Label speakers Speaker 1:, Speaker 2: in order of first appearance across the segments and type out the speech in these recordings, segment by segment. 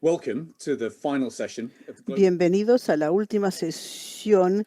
Speaker 1: Welcome to the final session of the
Speaker 2: Bienvenidos a la última sesión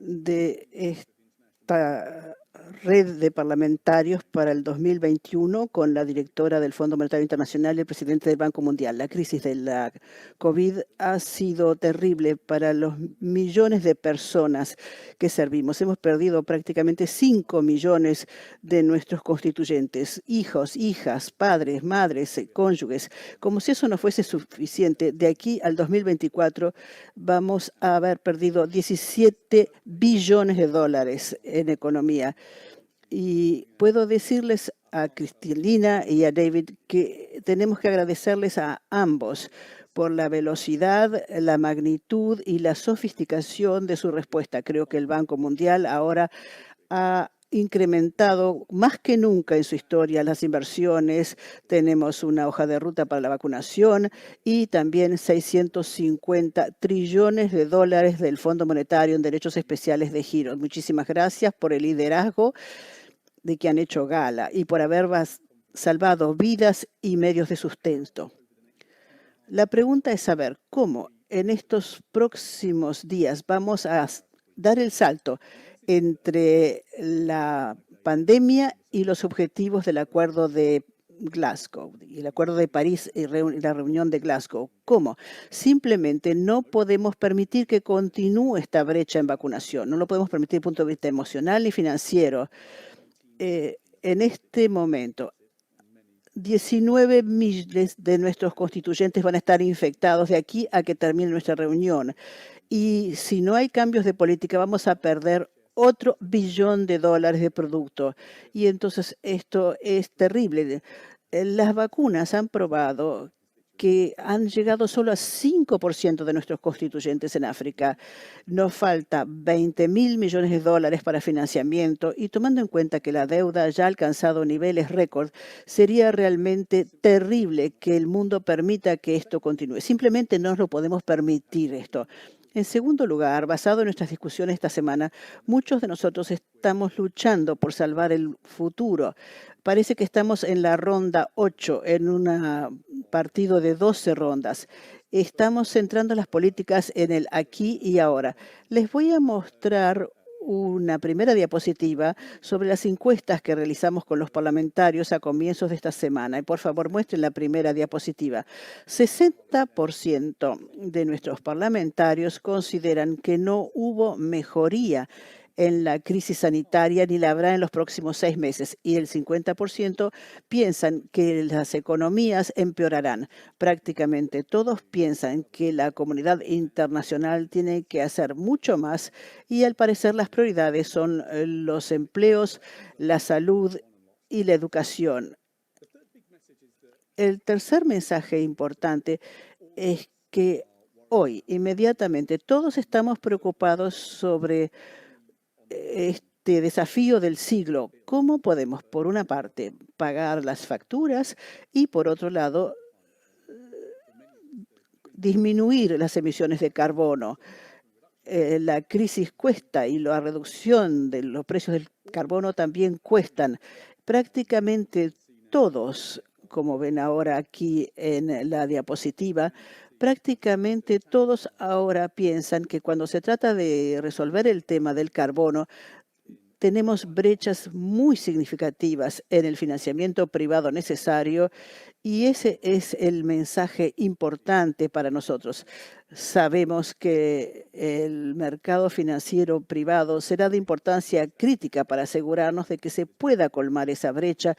Speaker 2: de esta red de parlamentarios para el 2021 con la directora del Fondo Monetario Internacional y el presidente del Banco Mundial. La crisis de la COVID ha sido terrible para los millones de personas que servimos. Hemos perdido prácticamente 5 millones de nuestros constituyentes, hijos, hijas, padres, madres, cónyuges. Como si eso no fuese suficiente, de aquí al 2024 vamos a haber perdido 17 billones de dólares en economía. Y puedo decirles a Cristina y a David que tenemos que agradecerles a ambos por la velocidad, la magnitud y la sofisticación de su respuesta. Creo que el Banco Mundial ahora ha incrementado más que nunca en su historia las inversiones. Tenemos una hoja de ruta para la vacunación y también 650 trillones de dólares del Fondo Monetario en derechos especiales de giro. Muchísimas gracias por el liderazgo de que han hecho gala y por haber salvado vidas y medios de sustento. La pregunta es saber cómo en estos próximos días vamos a dar el salto entre la pandemia y los objetivos del Acuerdo de Glasgow y el Acuerdo de París y la reunión de Glasgow. ¿Cómo? Simplemente no podemos permitir que continúe esta brecha en vacunación. No lo podemos permitir desde el punto de vista emocional y financiero. En este momento, 19 millones de nuestros constituyentes van a estar infectados de aquí a que termine nuestra reunión. Y si no hay cambios de política, vamos a perder otro billón de dólares de producto. Y entonces esto es terrible. Las vacunas han probado que han llegado solo a 5% de nuestros constituyentes en África. Nos falta 20.000 millones de dólares para financiamiento y tomando en cuenta que la deuda ya ha alcanzado niveles récord, sería realmente terrible que el mundo permita que esto continúe. Simplemente no lo podemos permitir esto. En segundo lugar, basado en nuestras discusiones esta semana, muchos de nosotros estamos luchando por salvar el futuro. Parece que estamos en la ronda 8, en un partido de 12 rondas. Estamos centrando las políticas en el aquí y ahora. Les voy a mostrar una primera diapositiva sobre las encuestas que realizamos con los parlamentarios a comienzos de esta semana. Y por favor, muestren la primera diapositiva. 60% de nuestros parlamentarios consideran que no hubo mejoría en la crisis sanitaria ni la habrá en los próximos 6 meses. Y el 50% piensan que las economías empeorarán. Prácticamente todos piensan que la comunidad internacional tiene que hacer mucho más y al parecer las prioridades son los empleos, la salud y la educación. El tercer mensaje importante es que hoy, inmediatamente, todos estamos preocupados sobre este desafío del siglo. ¿Cómo podemos, por una parte, pagar las facturas y, por otro lado, disminuir las emisiones de carbono? La crisis cuesta y la reducción de los precios del carbono también cuestan. Prácticamente todos, como ven ahora aquí en la diapositiva, prácticamente todos ahora piensan que cuando se trata de resolver el tema del carbono, tenemos brechas muy significativas en el financiamiento privado necesario y ese es el mensaje importante para nosotros. Sabemos que el mercado financiero privado será de importancia crítica para asegurarnos de que se pueda colmar esa brecha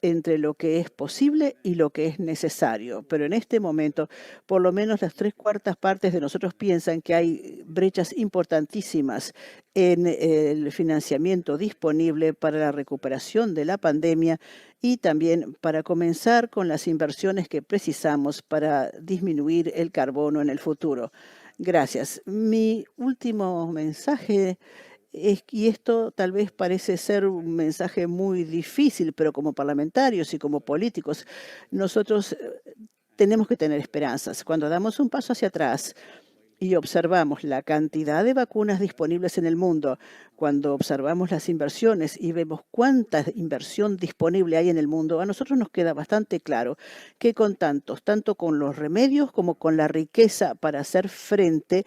Speaker 2: entre lo que es posible y lo que es necesario. Pero en este momento, por lo menos las 3/4 partes de nosotros piensan que hay brechas importantísimas en el financiamiento disponible para la recuperación de la pandemia y también para comenzar con las inversiones que precisamos para disminuir el carbono en el futuro. Gracias. Mi último mensaje y esto tal vez parece ser un mensaje muy difícil, pero como parlamentarios y como políticos, nosotros tenemos que tener esperanzas. Cuando damos un paso hacia atrás, y observamos la cantidad de vacunas disponibles en el mundo, cuando observamos las inversiones y vemos cuánta inversión disponible hay en el mundo, a nosotros nos queda bastante claro que tanto con los remedios como con la riqueza para hacer frente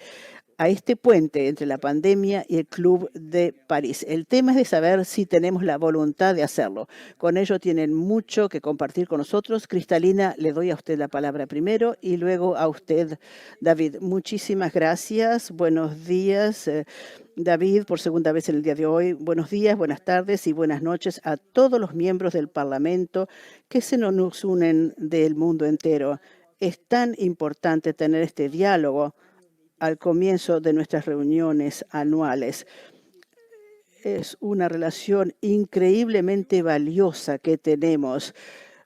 Speaker 2: a este puente entre la pandemia y el Club de París. El tema es de saber si tenemos la voluntad de hacerlo. Con ello tienen mucho que compartir con nosotros. Cristalina, le doy a usted la palabra primero y luego a usted, David. Muchísimas gracias. Buenos días, David, por segunda vez en el día de hoy. Buenos días, buenas tardes y buenas noches a todos los miembros del Parlamento que se nos unen del mundo entero. Es tan importante tener este diálogo al comienzo de nuestras reuniones anuales. Es una relación increíblemente valiosa que tenemos.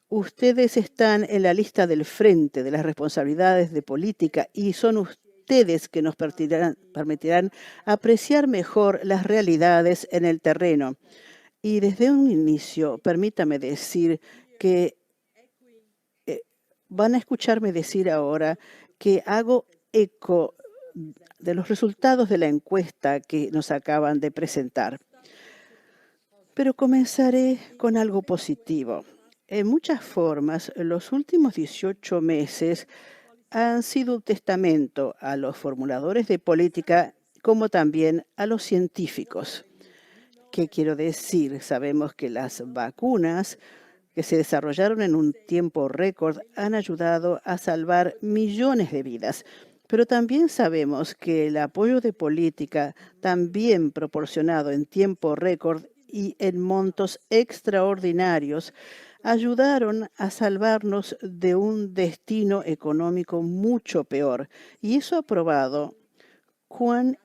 Speaker 2: Ustedes están en la lista del frente de las responsabilidades de política y son ustedes que nos permitirán apreciar mejor las realidades en el terreno. Y desde un inicio, permítame decir que van a escucharme decir ahora que hago eco de los resultados de la encuesta que nos acaban de presentar. Pero comenzaré con algo positivo. En muchas formas, los últimos 18 meses han sido un testamento a los formuladores de política como también a los científicos. ¿Qué quiero decir? Sabemos que las vacunas que se desarrollaron en un tiempo récord han ayudado a salvar millones de vidas. Pero también sabemos que el apoyo de política, también proporcionado en tiempo récord y en montos extraordinarios, ayudaron a salvarnos de un destino económico mucho peor. Y eso ha probado cuán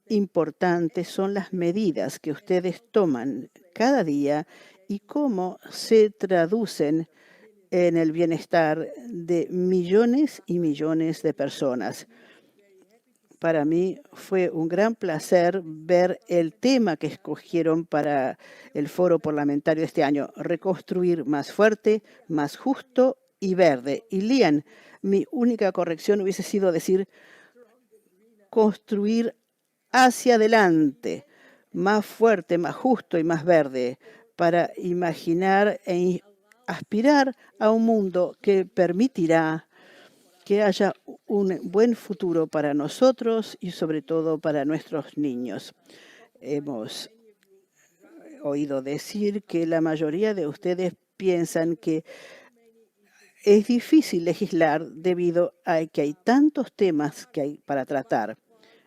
Speaker 2: importantes son las medidas que ustedes toman cada día y cómo se traducen en el bienestar de millones y millones de personas. Para mí fue un gran placer ver el tema que escogieron para el foro parlamentario de este año, reconstruir más fuerte, más justo y verde. Y Lian, mi única corrección hubiese sido decir construir hacia adelante, más fuerte, más justo y más verde, para imaginar e aspirar a un mundo que permitirá que haya un buen futuro para nosotros y sobre todo para nuestros niños. Hemos oído decir que la mayoría de ustedes piensan que es difícil legislar debido a que hay tantos temas que hay para tratar.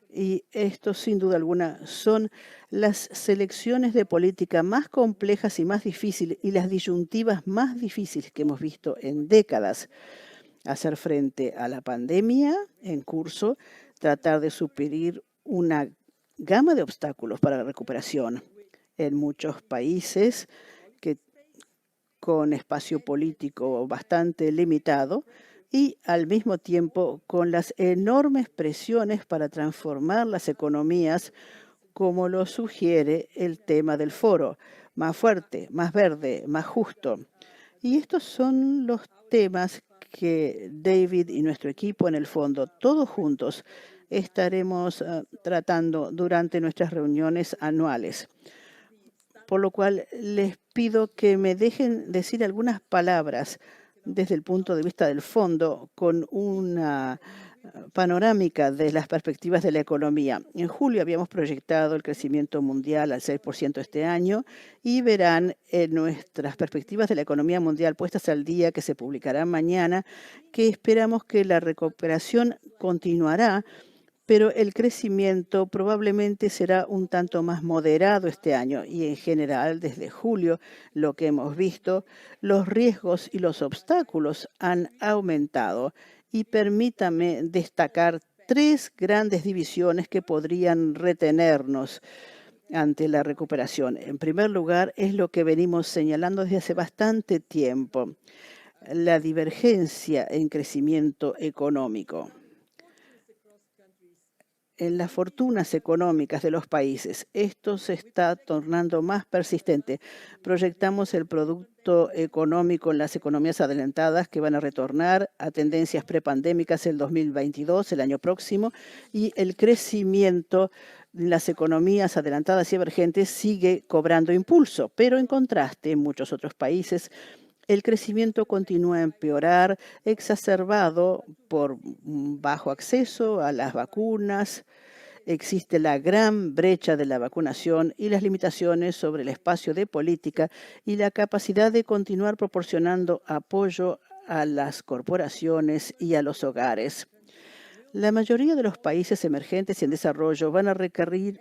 Speaker 2: Y esto, sin duda alguna, son las selecciones de política más complejas y más difíciles y las disyuntivas más difíciles que hemos visto en décadas. Hacer frente a la pandemia en curso, tratar de superar una gama de obstáculos para la recuperación en muchos países que con espacio político bastante limitado y al mismo tiempo con las enormes presiones para transformar las economías, como lo sugiere el tema del foro, más fuerte, más verde, más justo. Y estos son los temas que David y nuestro equipo en el fondo, todos juntos, estaremos tratando durante nuestras reuniones anuales. Por lo cual les pido que me dejen decir algunas palabras desde el punto de vista del fondo con una panorámica de las perspectivas de la economía. En julio habíamos proyectado el crecimiento mundial al 6% este año y verán en nuestras perspectivas de la economía mundial puestas al día que se publicarán mañana que esperamos que la recuperación continuará, pero el crecimiento probablemente será un tanto más moderado este año y en general desde julio lo que hemos visto, los riesgos y los obstáculos han aumentado y permítame destacar tres grandes divisiones que podrían retenernos ante la recuperación. En primer lugar, es lo que venimos señalando desde hace bastante tiempo, la divergencia en crecimiento económico. en las fortunas económicas de los países. Esto se está tornando más persistente. Proyectamos el producto económico en las economías adelantadas que van a retornar a tendencias prepandémicas el 2022, el año próximo, y el crecimiento de las economías adelantadas y emergentes sigue cobrando impulso, pero en contraste, en muchos otros países, el crecimiento continúa a empeorar, exacerbado por bajo acceso a las vacunas. Existe la gran brecha de la vacunación y las limitaciones sobre el espacio de política y la capacidad de continuar proporcionando apoyo a las corporaciones y a los hogares. La mayoría de los países emergentes y en desarrollo van a requerir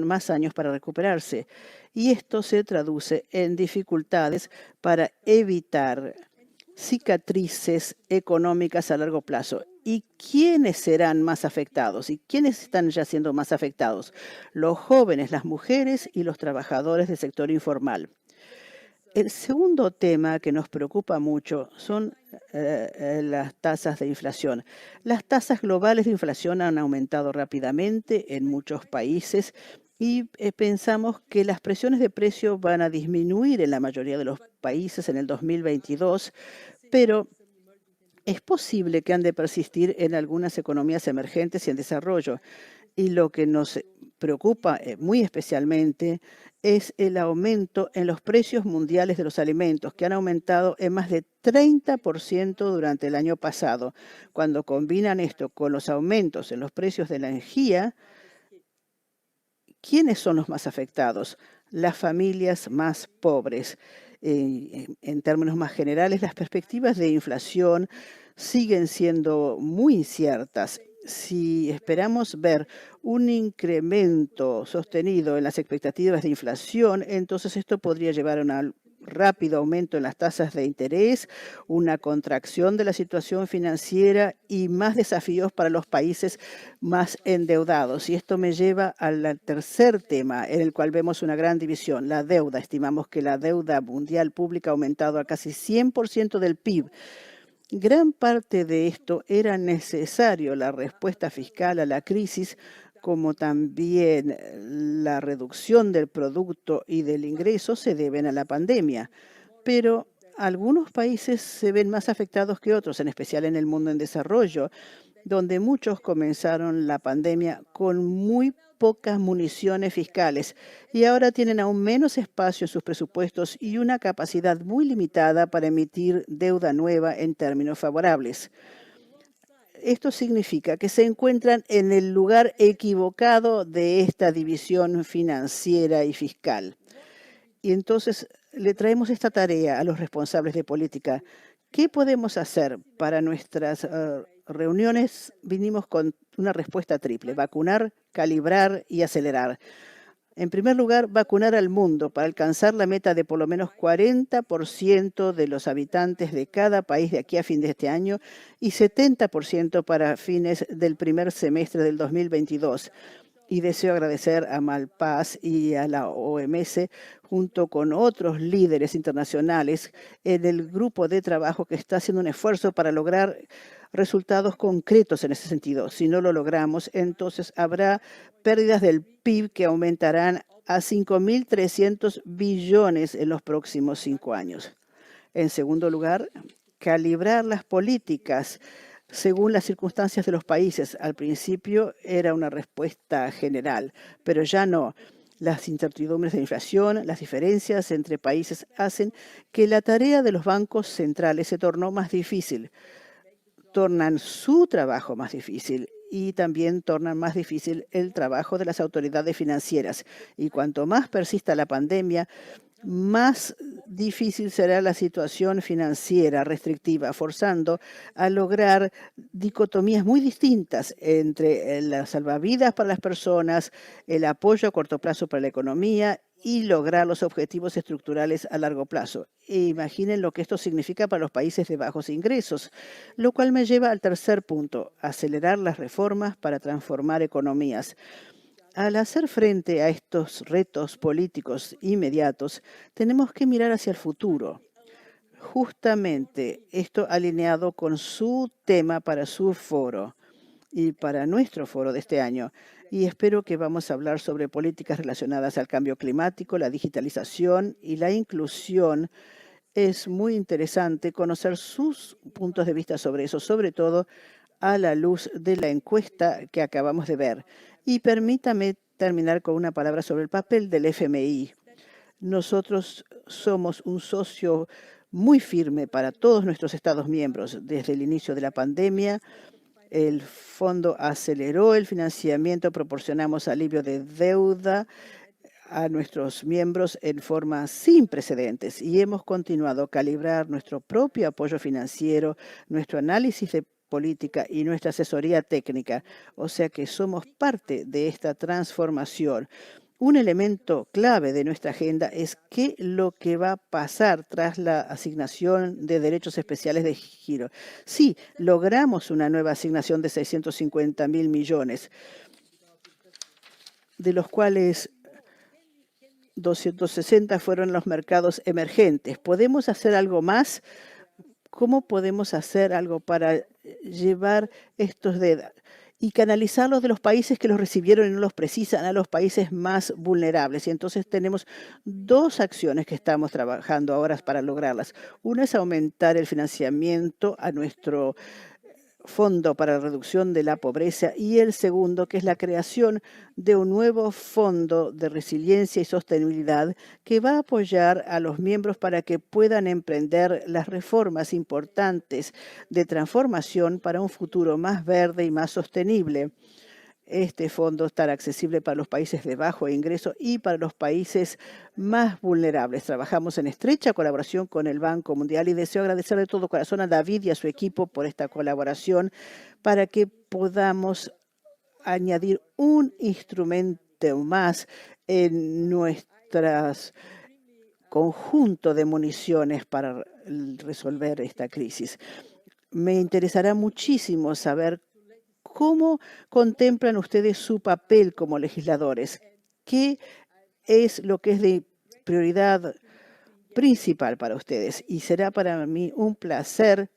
Speaker 2: más años para recuperarse, y esto se traduce en dificultades para evitar cicatrices económicas a largo plazo. ¿Y quiénes serán más afectados? ¿Y quiénes están ya siendo más afectados? Los jóvenes, las mujeres y los trabajadores del sector informal. El segundo tema que nos preocupa mucho son las tasas de inflación. Las tasas globales de inflación han aumentado rápidamente en muchos países y pensamos que las presiones de precio van a disminuir en la mayoría de los países en el 2022, pero es posible que han de persistir en algunas economías emergentes y en desarrollo. Y lo que nos preocupa muy especialmente es el aumento en los precios mundiales de los alimentos, que han aumentado en más de 30% durante el año pasado. Cuando combinan esto con los aumentos en los precios de la energía, ¿quiénes son los más afectados? Las familias más pobres. En términos más generales, las perspectivas de inflación siguen siendo muy inciertas. Si esperamos ver un incremento sostenido en las expectativas de inflación, entonces esto podría llevar a un rápido aumento en las tasas de interés, una contracción de la situación financiera y más desafíos para los países más endeudados. Y esto me lleva al tercer tema en el cual vemos una gran división, la deuda. Estimamos que la deuda mundial pública ha aumentado a casi 100% del PIB. Gran parte de esto era necesario, la respuesta fiscal a la crisis, como también la reducción del producto y del ingreso se deben a la pandemia. Pero algunos países se ven más afectados que otros, en especial en el mundo en desarrollo, donde muchos comenzaron la pandemia con muy pocas municiones fiscales y ahora tienen aún menos espacio en sus presupuestos y una capacidad muy limitada para emitir deuda nueva en términos favorables. Esto significa que se encuentran en el lugar equivocado de esta división financiera y fiscal. Y entonces le traemos esta tarea a los responsables de política. ¿Qué podemos hacer para nuestras reuniones? Vinimos con una respuesta triple: vacunar, calibrar y acelerar. En primer lugar, vacunar al mundo para alcanzar la meta de por lo menos 40% de los habitantes de cada país de aquí a fin de este año y 70% para fines del primer semestre del 2022. Y deseo agradecer a Malpaz y a la OMS, junto con otros líderes internacionales, en el grupo de trabajo que está haciendo un esfuerzo para lograr resultados concretos en ese sentido. Si no lo logramos, entonces habrá pérdidas del PIB que aumentarán a 5.300 billones en los próximos 5 años. En segundo lugar, calibrar las políticas según las circunstancias de los países. Al principio era una respuesta general, pero ya no. Las incertidumbres de inflación, las diferencias entre países hacen que la tarea de los bancos centrales se tornó más difícil. Tornan su trabajo más difícil y también tornan más difícil el trabajo de las autoridades financieras. Y cuanto más persista la pandemia, más difícil será la situación financiera restrictiva, forzando a lograr dicotomías muy distintas entre las salvavidas para las personas, el apoyo a corto plazo para la economía y lograr los objetivos estructurales a largo plazo. Imaginen lo que esto significa para los países de bajos ingresos, lo cual me lleva al tercer punto: acelerar las reformas para transformar economías. Al hacer frente a estos retos políticos inmediatos, tenemos que mirar hacia el futuro. Justamente esto alineado con su tema para su foro. y para nuestro foro de este año. Y espero que vamos a hablar sobre políticas relacionadas al cambio climático, la digitalización y la inclusión. Es muy interesante conocer sus puntos de vista sobre eso, sobre todo a la luz de la encuesta que acabamos de ver. Y permítame terminar con una palabra sobre el papel del FMI. Nosotros somos un socio muy firme para todos nuestros Estados miembros. Desde el inicio de la pandemia, el fondo aceleró el financiamiento, proporcionamos alivio de deuda a nuestros miembros en forma sin precedentes y hemos continuado a calibrar nuestro propio apoyo financiero, nuestro análisis de política y nuestra asesoría técnica. O sea que somos parte de esta transformación. Un elemento clave de nuestra agenda es qué lo que va a pasar tras la asignación de derechos especiales de giro. Sí, logramos una nueva asignación de 650.000 millones, de los cuales 260 fueron los mercados emergentes. ¿Podemos hacer algo más? ¿Cómo podemos hacer algo para llevar estos y canalizarlos de los países que los recibieron y no los precisan a los países más vulnerables? Y entonces tenemos dos acciones que estamos trabajando ahora para lograrlas. Una es aumentar el financiamiento a nuestro Fondo para la Reducción de la Pobreza y el segundo, que es la creación de un nuevo fondo de resiliencia y sostenibilidad que va a apoyar a los miembros para que puedan emprender las reformas importantes de transformación para un futuro más verde y más sostenible. Este fondo estará accesible para los países de bajo ingreso y para los países más vulnerables. Trabajamos en estrecha colaboración con el Banco Mundial y deseo agradecer de todo corazón a David y a su equipo por esta colaboración para que podamos añadir un instrumento más en nuestras conjunto de municiones para resolver esta crisis. Me interesará muchísimo saber ¿cómo contemplan ustedes su papel como legisladores? ¿Qué es lo que es de prioridad principal para ustedes? Y será para mí un placer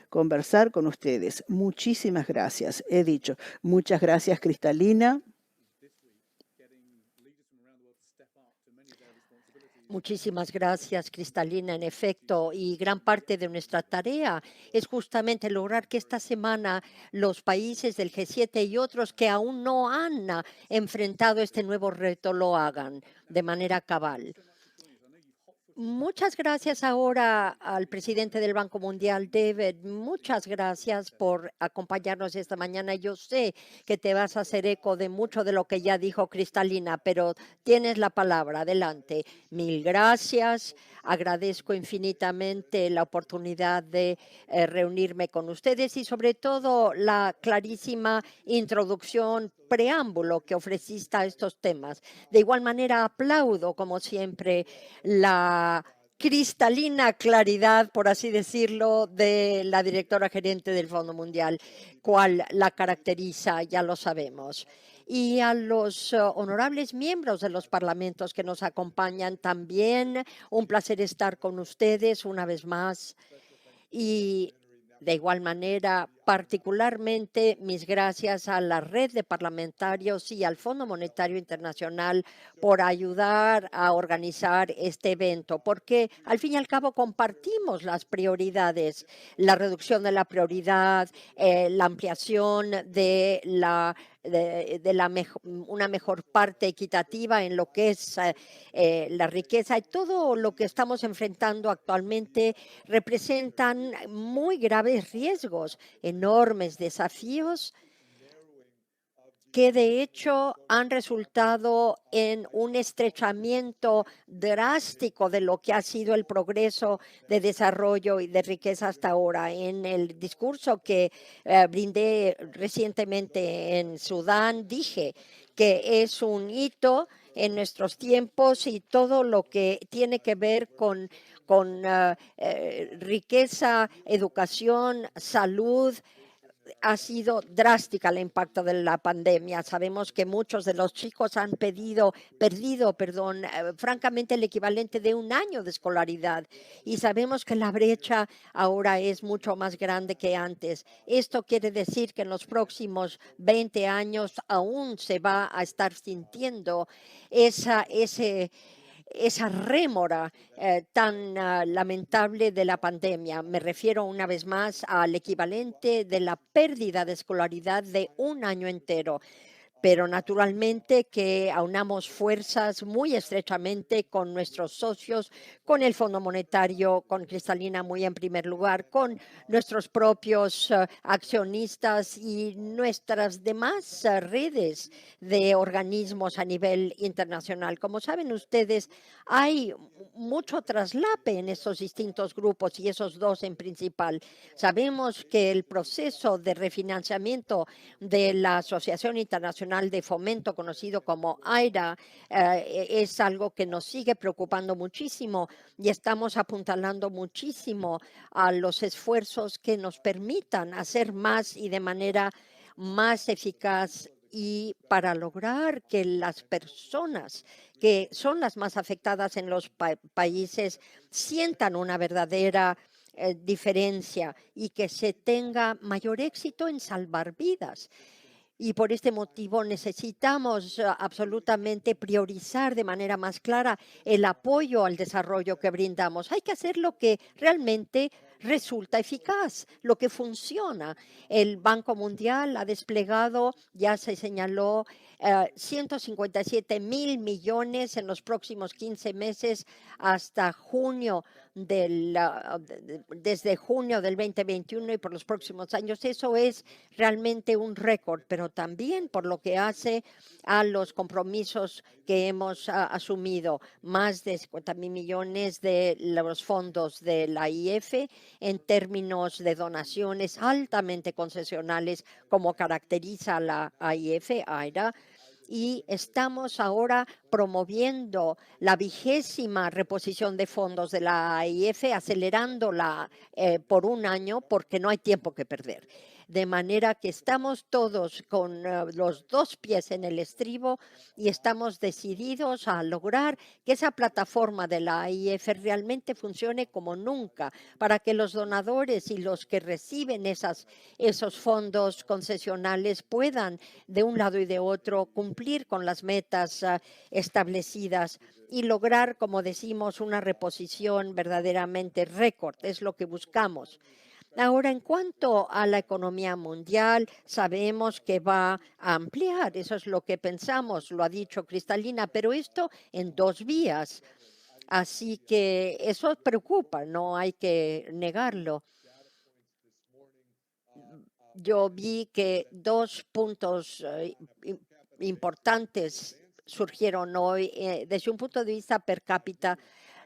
Speaker 2: conversar con ustedes. Muchísimas gracias. He dicho, muchas gracias, Cristalina.
Speaker 3: Muchísimas gracias, Cristalina. En efecto, y gran parte de nuestra tarea es justamente lograr que esta semana los países del G7 y otros que aún no han enfrentado este nuevo reto lo hagan de manera cabal. Muchas gracias ahora al presidente del Banco Mundial, David. Muchas gracias por acompañarnos esta mañana. Yo sé que te vas a hacer eco de mucho de lo que ya dijo Cristalina, pero tienes la palabra. Adelante. Mil gracias. Agradezco infinitamente la oportunidad de reunirme con ustedes y sobre todo la clarísima introducción, preámbulo que ofreciste a estos temas. De igual manera, aplaudo, como siempre, la cristalina claridad, por así decirlo, de la directora gerente del Fondo Mundial, cual la caracteriza, ya lo sabemos. Y a los honorables miembros de los parlamentos que nos acompañan también, un placer estar con ustedes una vez más. Y de igual manera, particularmente mis gracias a la red de parlamentarios y al Fondo Monetario Internacional por ayudar a organizar este evento, porque al fin y al cabo compartimos las prioridades, la reducción de la prioridad, la ampliación de una mejor parte equitativa en lo que es la riqueza y todo lo que estamos enfrentando actualmente representan muy graves riesgos, enormes desafíos que de hecho han resultado en un estrechamiento drástico de lo que ha sido el progreso de desarrollo y de riqueza hasta ahora. En el discurso que brindé recientemente en Sudán, dije que es un hito en nuestros tiempos y todo lo que tiene que ver con riqueza, educación, salud, ha sido drástica el impacto de la pandemia. Sabemos que muchos de los chicos han perdido, francamente, el equivalente de un año de escolaridad. Y sabemos que la brecha ahora es mucho más grande que antes. Esto quiere decir que en los próximos 20 años aún se va a estar sintiendo esa rémora tan lamentable de la pandemia. Me refiero una vez más al equivalente de la pérdida de escolaridad de un año entero, pero naturalmente que aunamos fuerzas muy estrechamente con nuestros socios, con el Fondo Monetario, con Cristalina muy en primer lugar, con nuestros propios accionistas y nuestras demás redes de organismos a nivel internacional. Como saben ustedes, hay mucho traslape en estos distintos grupos y esos dos en principal. Sabemos que el proceso de refinanciamiento de la Asociación Internacional de Fomento, conocido como AIRA, es algo que nos sigue preocupando muchísimo y estamos apuntalando muchísimo a los esfuerzos que nos permitan hacer más y de manera más eficaz y para lograr que las personas que son las más afectadas en los países sientan una verdadera diferencia y que se tenga mayor éxito en salvar vidas. Y por este motivo necesitamos absolutamente priorizar de manera más clara el apoyo al desarrollo que brindamos. Hay que hacer lo que realmente resulta eficaz, lo que funciona. El Banco Mundial ha desplegado, ya se señaló, 157.000 millones en los próximos 15 meses hasta junio desde junio del 2021 y por los próximos años. Eso es realmente un récord, pero también por lo que hace a los compromisos que hemos asumido, más de 50.000 millones de los fondos de la IF en términos de donaciones altamente concesionales, como caracteriza la AIF, AIRA, y estamos ahora promoviendo la 20ª reposición de fondos de la AIF, acelerándola por un año porque no hay tiempo que perder. De manera que estamos todos con los dos pies en el estribo y estamos decididos a lograr que esa plataforma de la AIF realmente funcione como nunca, para que los donadores y los que reciben esos fondos concesionales puedan de un lado y de otro cumplir con las metas establecidas y lograr, como decimos, una reposición verdaderamente récord. Es lo que buscamos. Ahora, en cuanto a la economía mundial, sabemos que va a ampliar, eso es lo que pensamos, lo ha dicho Cristalina, pero esto en dos vías. Así que eso preocupa, no hay que negarlo. Yo vi que dos puntos importantes surgieron hoy. Desde un punto de vista per cápita,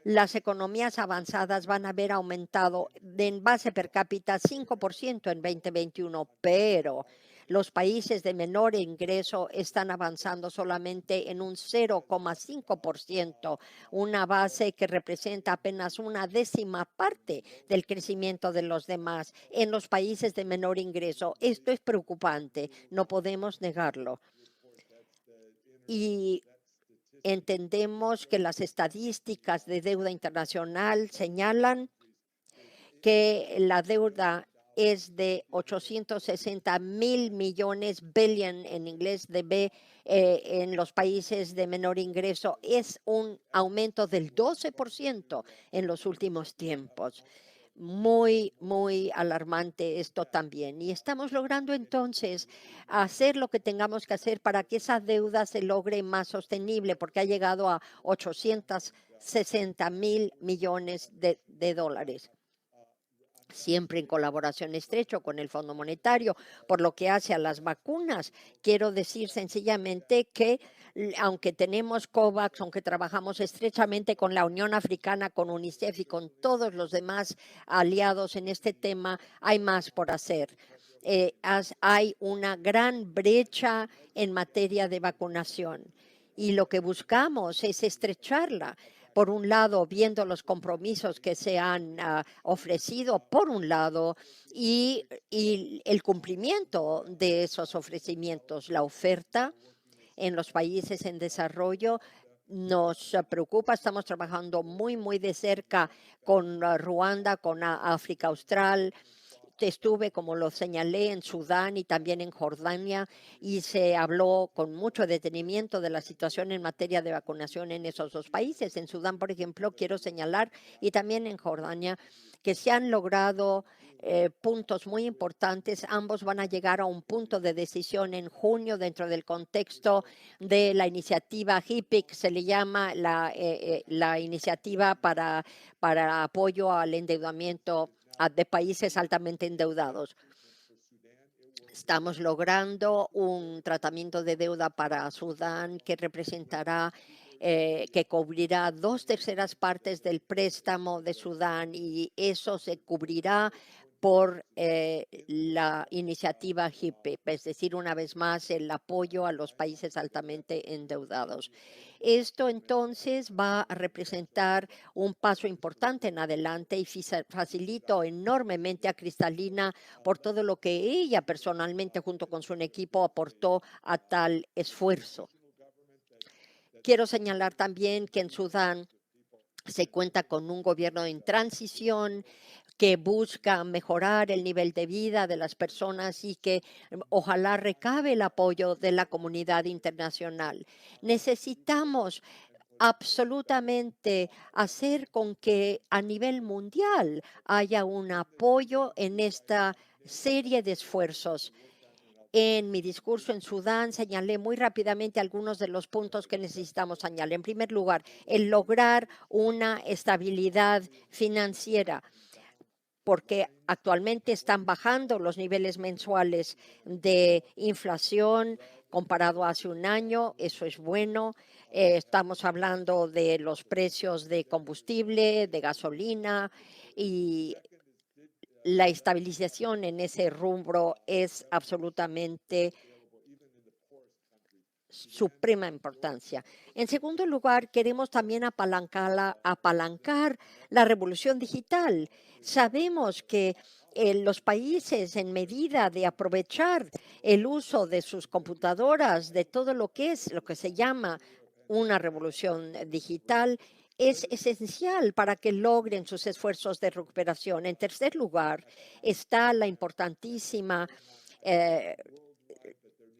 Speaker 3: las economías avanzadas van a haber aumentado en base per cápita 5% en 2021, pero los países de menor ingreso están avanzando solamente en un 0,5%, una base que representa apenas una décima parte del crecimiento de los demás en los países de menor ingreso. Esto es preocupante, no podemos negarlo. Y entendemos que las estadísticas de deuda internacional señalan que la deuda es de 860.000 millones, billion en inglés, de B, en los países de menor ingreso. Es un aumento del 12% en los últimos tiempos. Muy, muy alarmante esto también. Y estamos logrando entonces hacer lo que tengamos que hacer para que esa deuda se logre más sostenible, porque ha llegado a 860.000 millones de dólares. Siempre en colaboración estrecho con el Fondo Monetario. Por lo que hace a las vacunas, quiero decir sencillamente que aunque tenemos COVAX, aunque trabajamos estrechamente con la Unión Africana, con UNICEF y con todos los demás aliados en este tema, hay más por hacer. Hay una gran brecha en materia de vacunación y lo que buscamos es estrecharla, Por un lado, viendo los compromisos que se han ofrecido, por un lado, y el cumplimiento de esos ofrecimientos, la oferta en los países en desarrollo nos preocupa. Estamos trabajando muy de cerca con Ruanda, con África Austral. Estuve, como lo señalé, en Sudán y también en Jordania y se habló con mucho detenimiento de la situación en materia de vacunación en esos dos países. En Sudán, por ejemplo, quiero señalar, y también en Jordania, que se han logrado puntos muy importantes. Ambos van a llegar a un punto de decisión en junio dentro del contexto de la iniciativa HIPIC, se le llama la iniciativa para apoyo al endeudamiento de países altamente endeudados. Estamos logrando un tratamiento de deuda para Sudán que representará, que cubrirá 2/3 partes del préstamo de Sudán y eso se cubrirá por la iniciativa HIPIP, es decir, una vez más, el apoyo a los países altamente endeudados. Esto entonces va a representar un paso importante en adelante y facilito enormemente a Cristalina por todo lo que ella personalmente junto con su equipo aportó a tal esfuerzo. Quiero señalar también que en Sudán se cuenta con un gobierno en transición que busca mejorar el nivel de vida de las personas y que ojalá recabe el apoyo de la comunidad internacional. Necesitamos absolutamente hacer con que a nivel mundial haya un apoyo en esta serie de esfuerzos. En mi discurso en Sudán señalé muy rápidamente algunos de los puntos que necesitamos señalar. En primer lugar, el lograr una estabilidad financiera, porque actualmente están bajando los niveles mensuales de inflación comparado a hace un año. Eso es bueno. Estamos hablando de los precios de combustible, de gasolina, y la estabilización en ese rubro es absolutamente suprema importancia. En segundo lugar, queremos también apalancar la revolución digital. Sabemos que los países, en medida de aprovechar el uso de sus computadoras, de todo lo que se llama una revolución digital, es esencial para que logren sus esfuerzos de recuperación. En tercer lugar, está la importantísima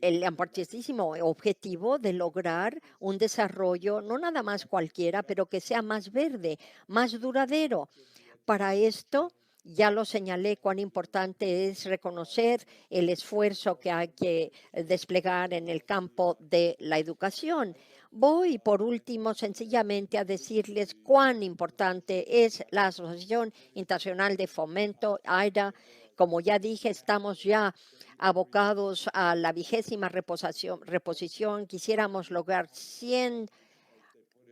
Speaker 3: el importantísimo objetivo de lograr un desarrollo, no nada más cualquiera, pero que sea más verde, más duradero. Para esto, ya lo señalé, cuán importante es reconocer el esfuerzo que hay que desplegar en el campo de la educación. Voy, por último, sencillamente a decirles cuán importante es la Asociación Internacional de Fomento, AIDA. Como ya dije, estamos ya abocados a la 20ª reposición. Quisiéramos lograr 100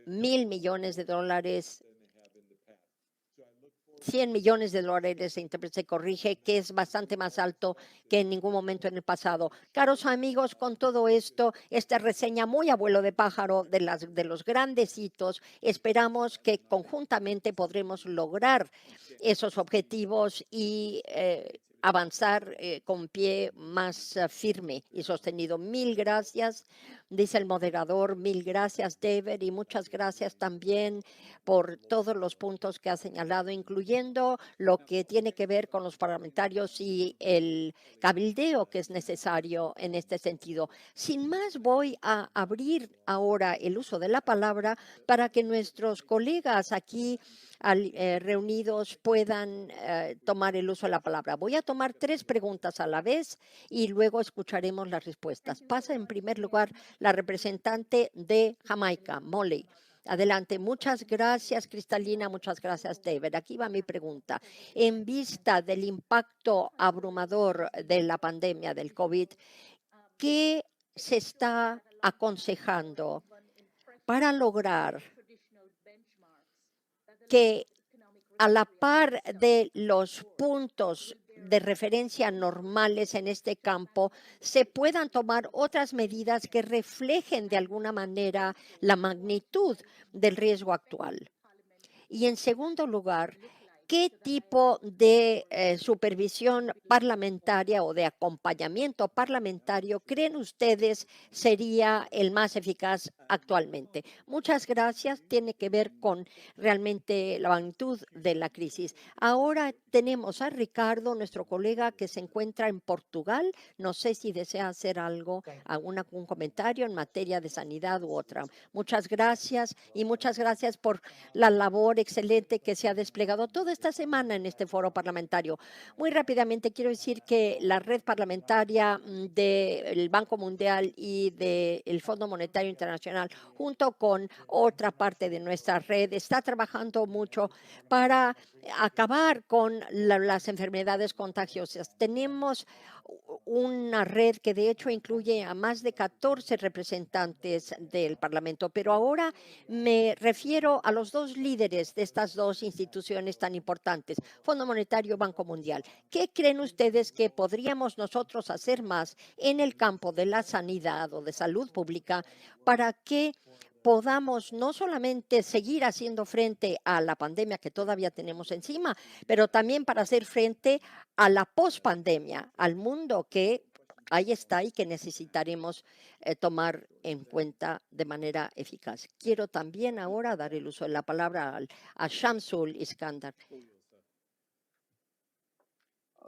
Speaker 3: millones de dólares, 100 millones de dólares, se corrige, que es bastante más alto que en ningún momento en el pasado. Caros amigos, con todo esto, esta reseña muy abuelo de pájaro de los grandes hitos, esperamos que conjuntamente podremos lograr esos objetivos y avanzar con pie más firme y sostenido. Mil gracias, dice el moderador, mil gracias, David, y muchas gracias también por todos los puntos que ha señalado, incluyendo lo que tiene que ver con los parlamentarios y el cabildeo que es necesario en este sentido. Sin más, voy a abrir ahora el uso de la palabra para que nuestros colegas aquí reunidos puedan tomar el uso de la palabra. Voy a tomar 3 preguntas a la vez y luego escucharemos las respuestas. Pasa en primer lugar la representante de Jamaica, Molly. Adelante. Muchas gracias, Cristalina. Muchas gracias, David. Aquí va mi pregunta. En vista del impacto abrumador de la pandemia del COVID, ¿qué se está aconsejando para lograr que a la par de los puntos de referencia normales en este campo, se puedan tomar otras medidas que reflejen de alguna manera la magnitud del riesgo actual? Y en segundo lugar, ¿qué tipo de supervisión parlamentaria o de acompañamiento parlamentario creen ustedes sería el más eficaz actualmente? Muchas gracias. Tiene que ver con realmente la magnitud de la crisis. Ahora tenemos a Ricardo, nuestro colega que se encuentra en Portugal. No sé si desea hacer algo, algún comentario en materia de sanidad u otra. Muchas gracias y muchas gracias por la labor excelente que se ha desplegado toda esta semana en este foro parlamentario. Muy rápidamente quiero decir que la red parlamentaria del Banco Mundial y del Fondo Monetario Internacional, junto con otra parte de nuestra red, está trabajando mucho para acabar con las enfermedades contagiosas. Tenemos una red que de hecho incluye a más de 14 representantes del Parlamento, pero ahora me refiero a los dos líderes de estas dos instituciones tan importantes, Fondo Monetario y Banco Mundial. ¿Qué creen ustedes que podríamos nosotros hacer más en el campo de la sanidad o de salud pública para que podamos no solamente seguir haciendo frente a la pandemia que todavía tenemos encima, pero también para hacer frente a la pospandemia, al mundo que ahí está y que necesitaremos tomar en cuenta de manera eficaz? Quiero también ahora dar el uso de la palabra a Shamsul Iskandar.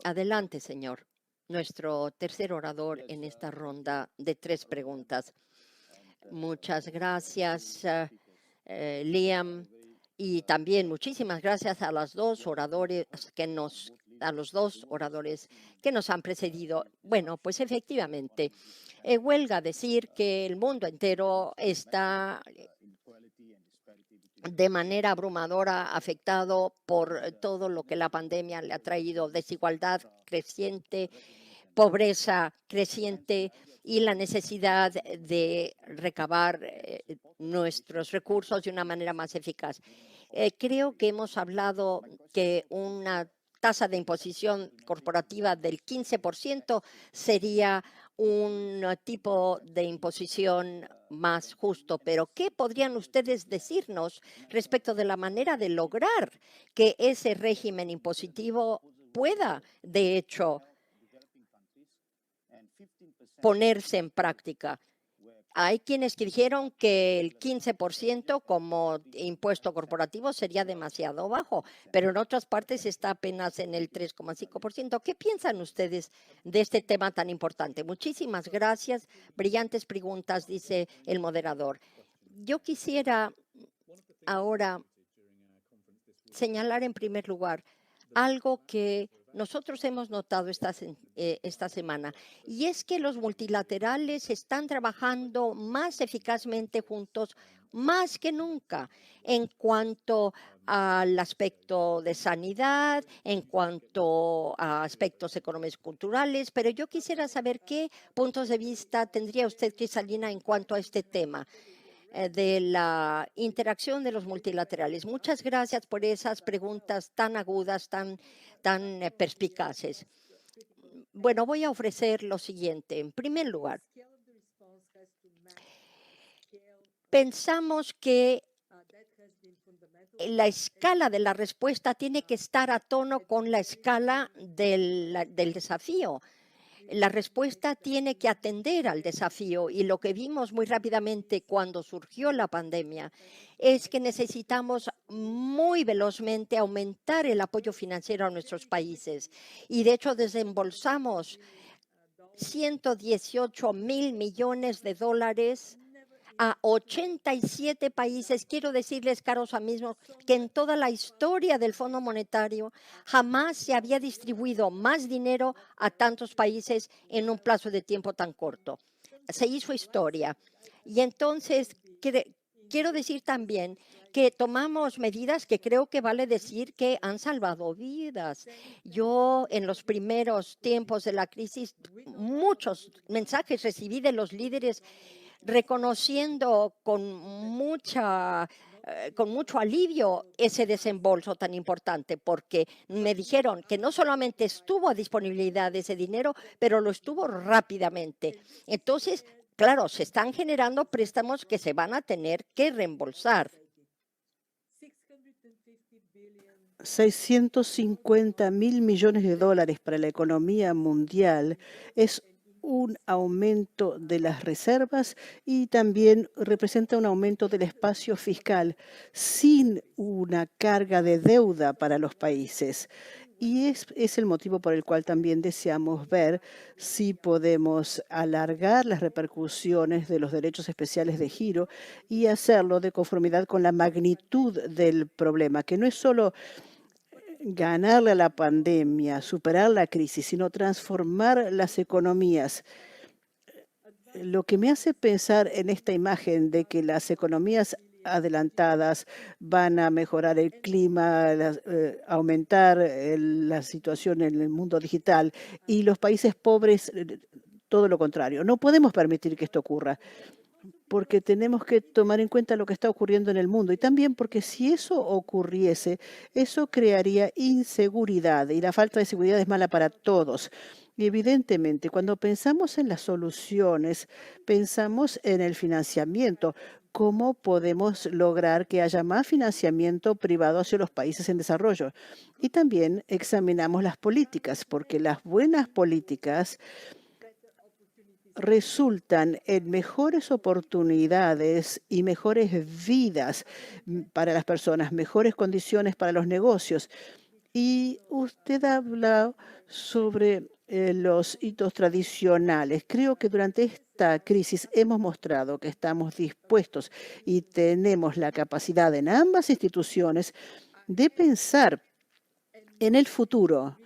Speaker 3: Adelante, señor, nuestro tercer orador en esta ronda de 3 preguntas. Muchas gracias, Liam, y también muchísimas gracias a los dos oradores que nos han precedido. Bueno, pues efectivamente, huelga decir que el mundo entero está de manera abrumadora afectado por todo lo que la pandemia le ha traído: desigualdad creciente, pobreza creciente y la necesidad de recabar nuestros recursos de una manera más eficaz. Creo que hemos hablado que una tasa de imposición corporativa del 15% sería un tipo de imposición más justo, pero ¿qué podrían ustedes decirnos respecto de la manera de lograr que ese régimen impositivo pueda, de hecho, ponerse en práctica? Hay quienes que dijeron que el 15% como impuesto corporativo sería demasiado bajo, pero en otras partes está apenas en el 3,5%. ¿Qué piensan ustedes de este tema tan importante? Muchísimas gracias. Brillantes preguntas, dice el moderador. Yo quisiera ahora señalar en primer lugar algo que nosotros hemos notado esta semana, y es que los multilaterales están trabajando más eficazmente juntos, más que nunca, en cuanto al aspecto de sanidad, en cuanto a aspectos económicos y culturales, pero yo quisiera saber qué puntos de vista tendría usted, Cristalina, en cuanto a este tema de la interacción de los multilaterales. Muchas gracias por esas preguntas tan agudas, tan perspicaces. Bueno, voy a ofrecer lo siguiente. En primer lugar, pensamos que la escala de la respuesta tiene que estar a tono con la escala del desafío. La respuesta tiene que atender al desafío, y lo que vimos muy rápidamente cuando surgió la pandemia es que necesitamos muy velozmente aumentar el apoyo financiero a nuestros países, y de hecho desembolsamos 118.000 millones de dólares a 87 países. Quiero decirles, caros amigos, que en toda la historia del Fondo Monetario jamás se había distribuido más dinero a tantos países en un plazo de tiempo tan corto. Se hizo historia. Y entonces quiero decir también que tomamos medidas que creo que vale decir que han salvado vidas. Yo, en los primeros tiempos de la crisis, muchos mensajes recibí de los líderes reconociendo con mucho alivio ese desembolso tan importante, porque me dijeron que no solamente estuvo a disponibilidad de ese dinero, pero lo estuvo rápidamente. Entonces, claro, se están generando préstamos que se van a tener que reembolsar.
Speaker 2: $650.000 millones para la economía mundial es un aumento de las reservas y también representa un aumento del espacio fiscal sin una carga de deuda para los países. Y es el motivo por el cual también deseamos ver si podemos alargar las repercusiones de los derechos especiales de giro y hacerlo de conformidad con la magnitud del problema, que no es solo ganarle a la pandemia, superar la crisis, sino transformar las economías. Lo que me hace pensar en esta imagen de que las economías adelantadas van a mejorar el clima, aumentar la situación en el mundo digital y los países pobres, todo lo contrario. No podemos permitir que esto ocurra porque tenemos que tomar en cuenta lo que está ocurriendo en el mundo y también porque si eso ocurriese, eso crearía inseguridad y la falta de seguridad es mala para todos. Y evidentemente, cuando pensamos en las soluciones, pensamos en el financiamiento. ¿Cómo podemos lograr que haya más financiamiento privado hacia los países en desarrollo? Y también examinamos las políticas, porque las buenas políticas resultan en mejores oportunidades y mejores vidas para las personas, mejores condiciones para los negocios. Y usted habla sobre los hitos tradicionales. Creo que durante esta crisis hemos mostrado que estamos dispuestos y tenemos la capacidad en ambas instituciones de pensar en el futuro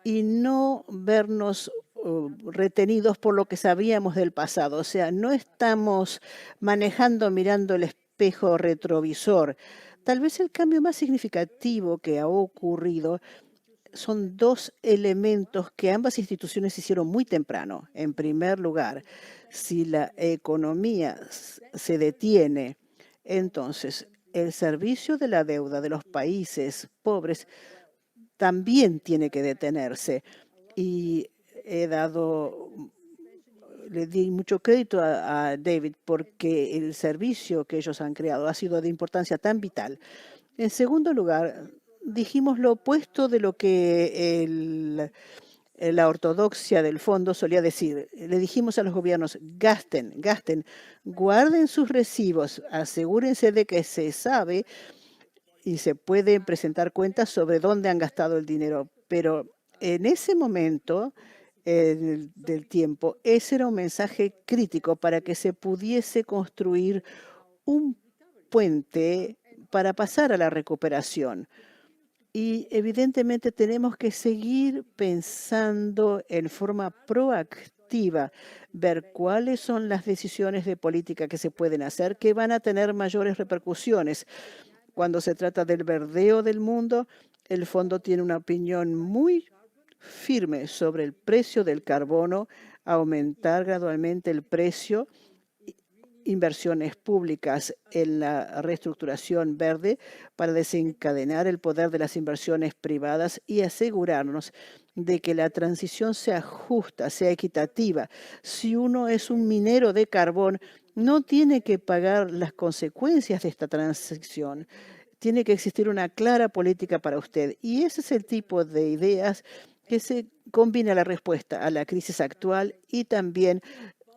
Speaker 2: y no vernos retenidos por lo que sabíamos del pasado. O sea, no estamos manejando mirando el espejo retrovisor. Tal vez el cambio más significativo que ha ocurrido son dos elementos que ambas instituciones hicieron muy temprano. En primer lugar, si la economía se detiene, entonces el servicio de la deuda de los países pobres también tiene que detenerse. Y le di mucho crédito a David porque el servicio que ellos han creado ha sido de importancia tan vital. En segundo lugar, dijimos lo opuesto de lo que la ortodoxia del fondo solía decir. Le dijimos a los gobiernos, gasten, gasten, guarden sus recibos, asegúrense de que se sabe y se pueden presentar cuentas sobre dónde han gastado el dinero. Pero en ese momento del tiempo, ese era un mensaje crítico para que se pudiese construir un puente para pasar a la recuperación. Y evidentemente tenemos que seguir pensando en forma proactiva, ver cuáles son las decisiones de política que se pueden hacer que van a tener mayores repercusiones. Cuando se trata del verdeo del mundo, el fondo tiene una opinión muy firme sobre el precio del carbono, aumentar gradualmente el precio, inversiones públicas en la reestructuración verde para desencadenar el poder de las inversiones privadas y asegurarnos de que la transición sea justa, sea equitativa. Si uno es un minero de carbón, no tiene que pagar las consecuencias de esta transición. Tiene que existir una clara política para usted. Y ese es el tipo de ideas que se combina la respuesta a la crisis actual y también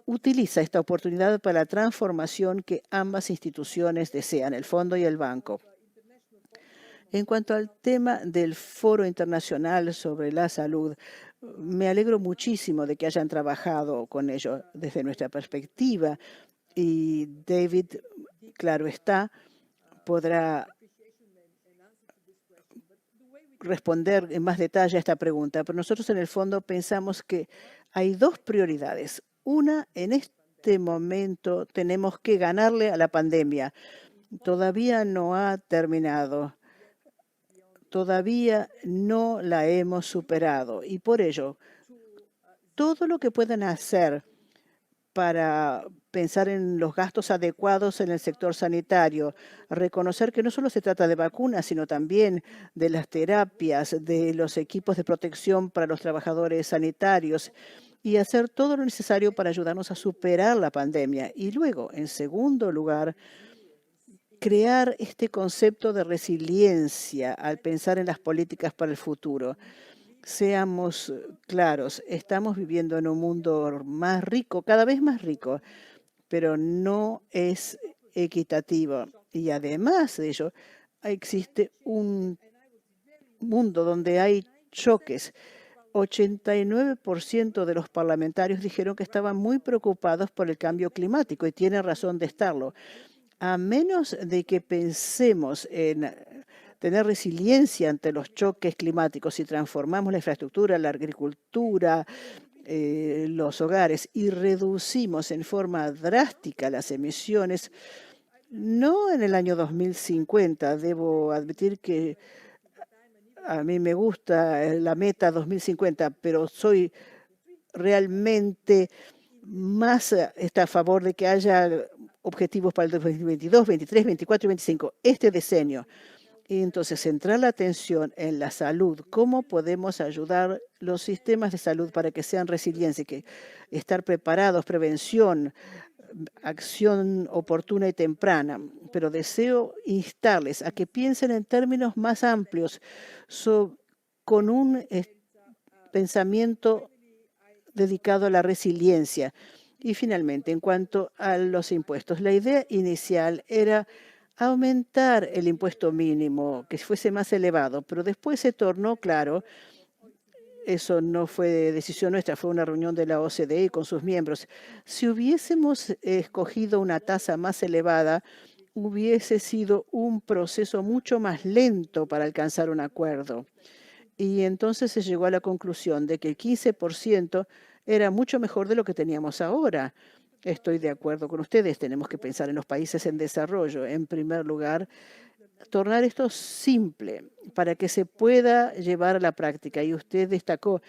Speaker 2: utiliza esta oportunidad para la transformación que ambas instituciones desean, el fondo y el banco. En cuanto al tema del Foro Internacional sobre la Salud, me alegro muchísimo de que hayan trabajado con ello desde nuestra perspectiva y David, claro está, podrá responder en más detalle a esta pregunta, pero nosotros en el fondo pensamos que hay dos prioridades. Una, en este momento tenemos que ganarle a la pandemia. Todavía no ha terminado. Todavía no la hemos superado. Y por ello, todo lo que puedan hacer para pensar en los gastos adecuados en el sector sanitario, reconocer que no solo se trata de vacunas, sino también de las terapias, de los equipos de protección para los trabajadores sanitarios y hacer todo lo necesario para ayudarnos a superar la pandemia. Y luego, en segundo lugar, crear este concepto de resiliencia al pensar en las políticas para el futuro. Seamos claros, estamos viviendo en un mundo más rico, cada vez más rico, pero no es equitativo. Y además de ello, existe un mundo donde hay choques. 89% de los parlamentarios dijeron que estaban muy preocupados por el cambio climático y tienen razón de estarlo. A menos de que pensemos en tener resiliencia ante los choques climáticos y transformamos la infraestructura, la agricultura, los hogares y reducimos en forma drástica las emisiones, no en el año 2050, debo admitir que a mí me gusta la meta 2050, pero soy realmente más está a favor de que haya objetivos para el 2022, 23, 24 y 25, este decenio. Y entonces centrar la atención en la salud, cómo podemos ayudar los sistemas de salud para que sean resilientes, que estar preparados, prevención, acción oportuna y temprana. Pero deseo instarles a que piensen en términos más amplios, con un pensamiento dedicado a la resiliencia. Y finalmente, en cuanto a los impuestos, la idea inicial era aumentar el impuesto mínimo, que fuese más elevado, pero después se tornó claro, eso no fue decisión nuestra, fue una reunión de la OCDE con sus miembros. Si hubiésemos escogido una tasa más elevada, hubiese sido un proceso mucho más lento para alcanzar un acuerdo. Y entonces se llegó a la conclusión de que el 15% era mucho mejor de lo que teníamos ahora. Estoy de acuerdo con ustedes, tenemos que pensar en los países en desarrollo. En primer lugar, tornar esto simple para que se pueda llevar a la práctica. Y usted destacó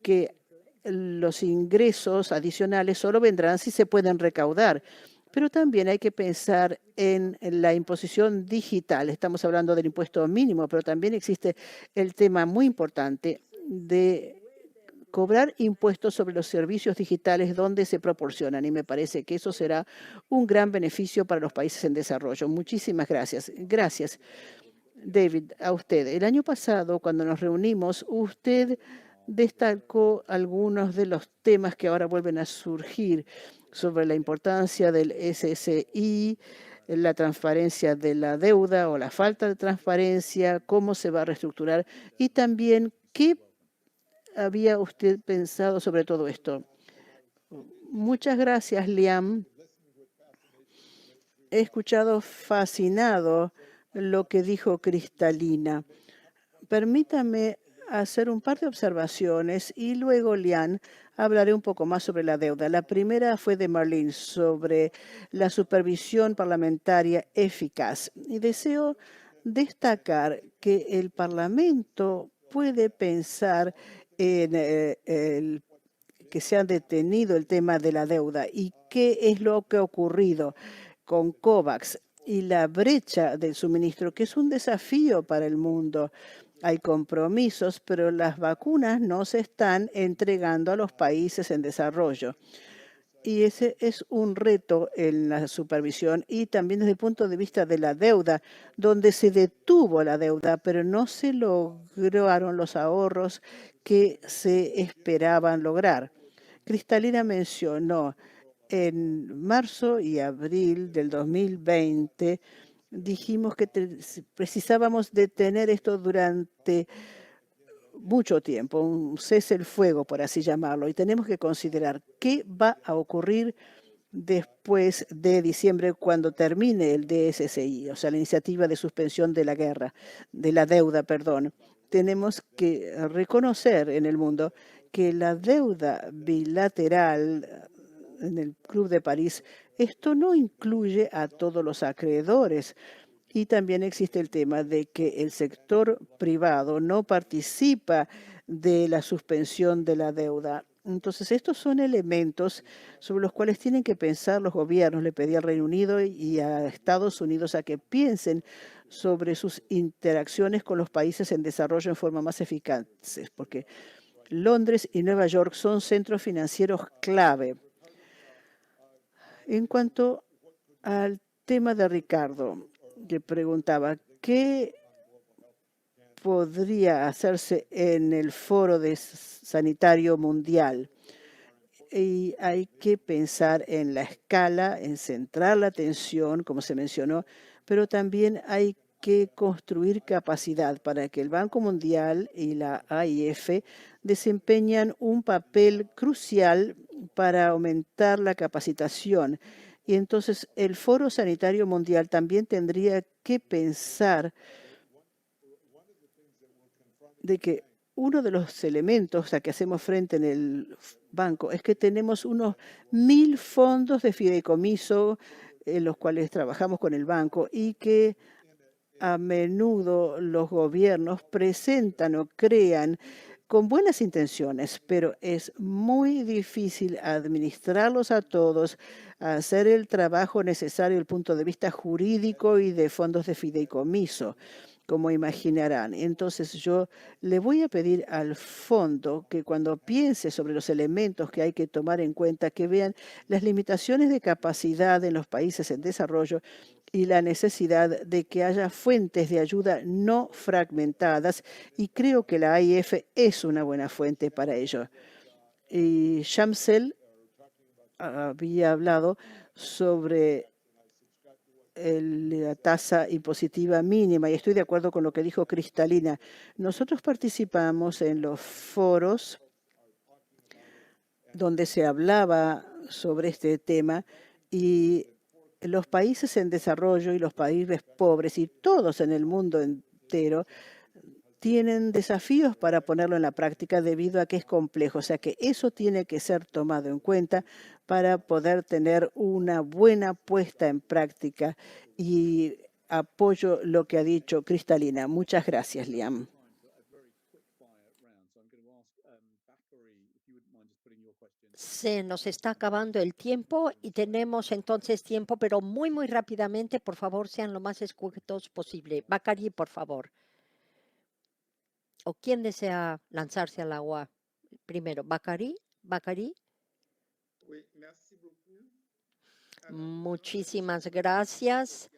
Speaker 2: que los ingresos adicionales solo vendrán si se pueden recaudar. Pero también hay que pensar en la imposición digital. Estamos hablando del impuesto mínimo, pero también existe el tema muy importante de cobrar impuestos sobre los servicios digitales donde se proporcionan. Y me parece que eso será un gran beneficio para los países en desarrollo. Muchísimas gracias. Gracias, David, a usted. El año pasado, cuando nos reunimos, usted destacó algunos de los temas que ahora vuelven a surgir sobre la importancia del SSI, la transparencia de la deuda o la falta de transparencia, cómo se va a reestructurar y también qué había usted pensado sobre todo esto. Muchas gracias, Liam. He escuchado fascinado lo que dijo Cristalina. Permítame hacer un par de observaciones y luego, Liam, hablaré un poco más sobre la deuda. La primera fue de Marlene sobre la supervisión parlamentaria eficaz. Y deseo destacar que el Parlamento puede pensar en que se ha detenido el tema de la deuda y qué es lo que ha ocurrido con COVAX y la brecha del suministro, que es un desafío para el mundo. Hay compromisos, pero las vacunas no se están entregando a los países en desarrollo. Y ese es un reto en la supervisión y también desde el punto de vista de la deuda, donde se detuvo la deuda, pero no se lograron los ahorros que se esperaban lograr. Cristalina mencionó en marzo y abril del 2020, dijimos que precisábamos detener esto durante mucho tiempo, un cese el fuego, por así llamarlo, y tenemos que considerar qué va a ocurrir después de diciembre cuando termine el DSCI, o sea, la iniciativa de suspensión de la guerra, de la deuda, perdón. Tenemos que reconocer en el mundo que la deuda bilateral en el Club de París, esto no incluye a todos los acreedores. Y también existe el tema de que el sector privado no participa de la suspensión de la deuda. Entonces, estos son elementos sobre los cuales tienen que pensar los gobiernos. Le pedí al Reino Unido y a Estados Unidos a que piensen sobre sus interacciones con los países en desarrollo en forma más eficaz, porque Londres y Nueva York son centros financieros clave. En cuanto al tema de Ricardo, que preguntaba, ¿qué podría hacerse en el Foro Sanitario Mundial? Y hay que pensar en la escala, en centrar la atención, como se mencionó, pero también hay que construir capacidad para que el Banco Mundial y la AIF desempeñan un papel crucial para aumentar la capacitación. Y entonces el Foro Sanitario Mundial también tendría que pensar de que uno de los elementos a que hacemos frente en el banco es que tenemos unos 1000 fondos de fideicomiso en los cuales trabajamos con el banco y que a menudo los gobiernos presentan o crean con buenas intenciones, pero es muy difícil administrarlos a todos, hacer el trabajo necesario desde el punto de vista jurídico y de fondos de fideicomiso, como imaginarán. Entonces yo le voy a pedir al fondo que cuando piense sobre los elementos que hay que tomar en cuenta, que vean las limitaciones de capacidad en los países en desarrollo y la necesidad de que haya fuentes de ayuda no fragmentadas, y creo que la AIF es una buena fuente para ello. Y Shamsel había hablado sobre la tasa impositiva mínima, y estoy de acuerdo con lo que dijo Cristalina. Nosotros participamos en los foros donde se hablaba sobre este tema, y los países en desarrollo y los países pobres y todos en el mundo entero tienen desafíos para ponerlo en la práctica debido a que es complejo. O sea que eso tiene que ser tomado en cuenta para poder tener una buena puesta en práctica, y apoyo lo que ha dicho Cristalina. Muchas gracias, Liam.
Speaker 3: Se nos está acabando el tiempo y tenemos entonces tiempo, pero muy, muy rápidamente, por favor, sean lo más escuetos posible. Bacari, por favor. ¿O quién desea lanzarse al agua primero? ¿Bacari? ¿Bacari? Muchísimas gracias.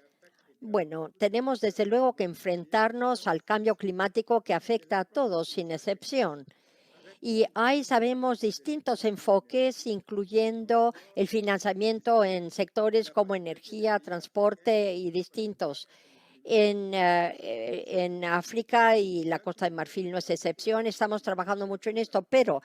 Speaker 3: Bueno, tenemos desde luego que enfrentarnos al cambio climático que afecta a todos, sin excepción. Y ahí sabemos distintos enfoques, incluyendo el financiamiento en sectores como energía, transporte y distintos. En África y la Costa de Marfil no es excepción, estamos trabajando mucho en esto, pero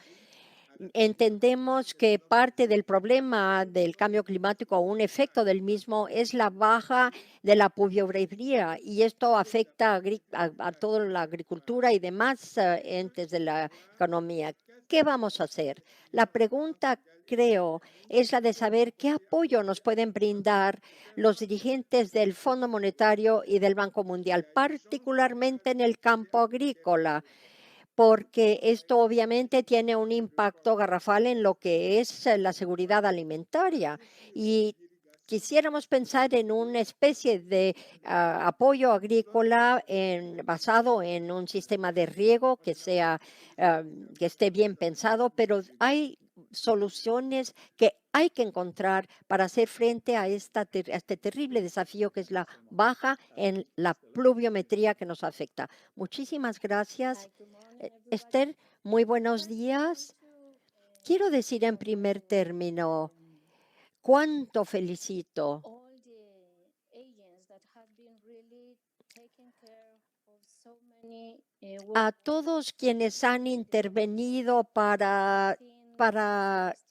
Speaker 3: entendemos que parte del problema del cambio climático o un efecto del mismo es la baja de la pluviometría, y esto afecta a toda la agricultura y demás entes de la economía. ¿Qué vamos a hacer? La pregunta, creo, es la de saber qué apoyo nos pueden brindar los dirigentes del Fondo Monetario y del Banco Mundial, particularmente en el campo agrícola, porque esto obviamente tiene un impacto garrafal en lo que es la seguridad alimentaria. Y quisiéramos pensar en una especie de apoyo agrícola basado en un sistema de riego que que esté bien pensado, pero hay soluciones que hay que encontrar para hacer frente a este terrible desafío que es la baja en la pluviometría que nos afecta. Muchísimas gracias. Esther, muy buenos días. Quiero decir en primer término, cuánto felicito a todos quienes han intervenido para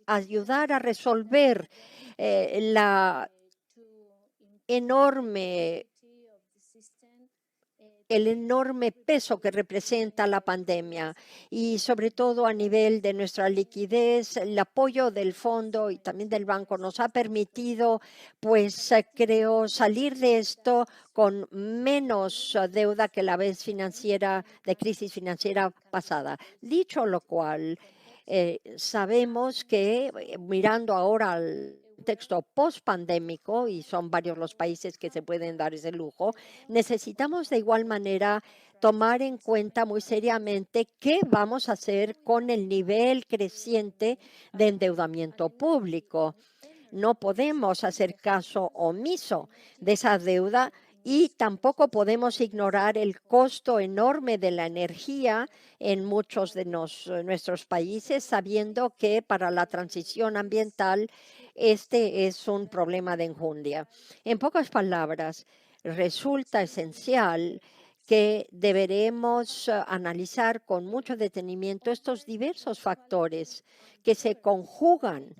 Speaker 3: ayudar a resolver la el enorme peso que representa la pandemia, y sobre todo a nivel de nuestra liquidez. El apoyo del fondo y también del banco nos ha permitido, pues creo, salir de esto con menos deuda que la vez de crisis financiera pasada. Dicho lo cual, sabemos que mirando ahora al contexto post-pandémico, y son varios los países que se pueden dar ese lujo, necesitamos de igual manera tomar en cuenta muy seriamente qué vamos a hacer con el nivel creciente de endeudamiento público. No podemos hacer caso omiso de esa deuda Y tampoco podemos ignorar el costo enorme de la energía en muchos de nuestros países, sabiendo que para la transición ambiental este es un problema de enjundia. En pocas palabras, resulta esencial que deberemos analizar con mucho detenimiento estos diversos factores que se conjugan.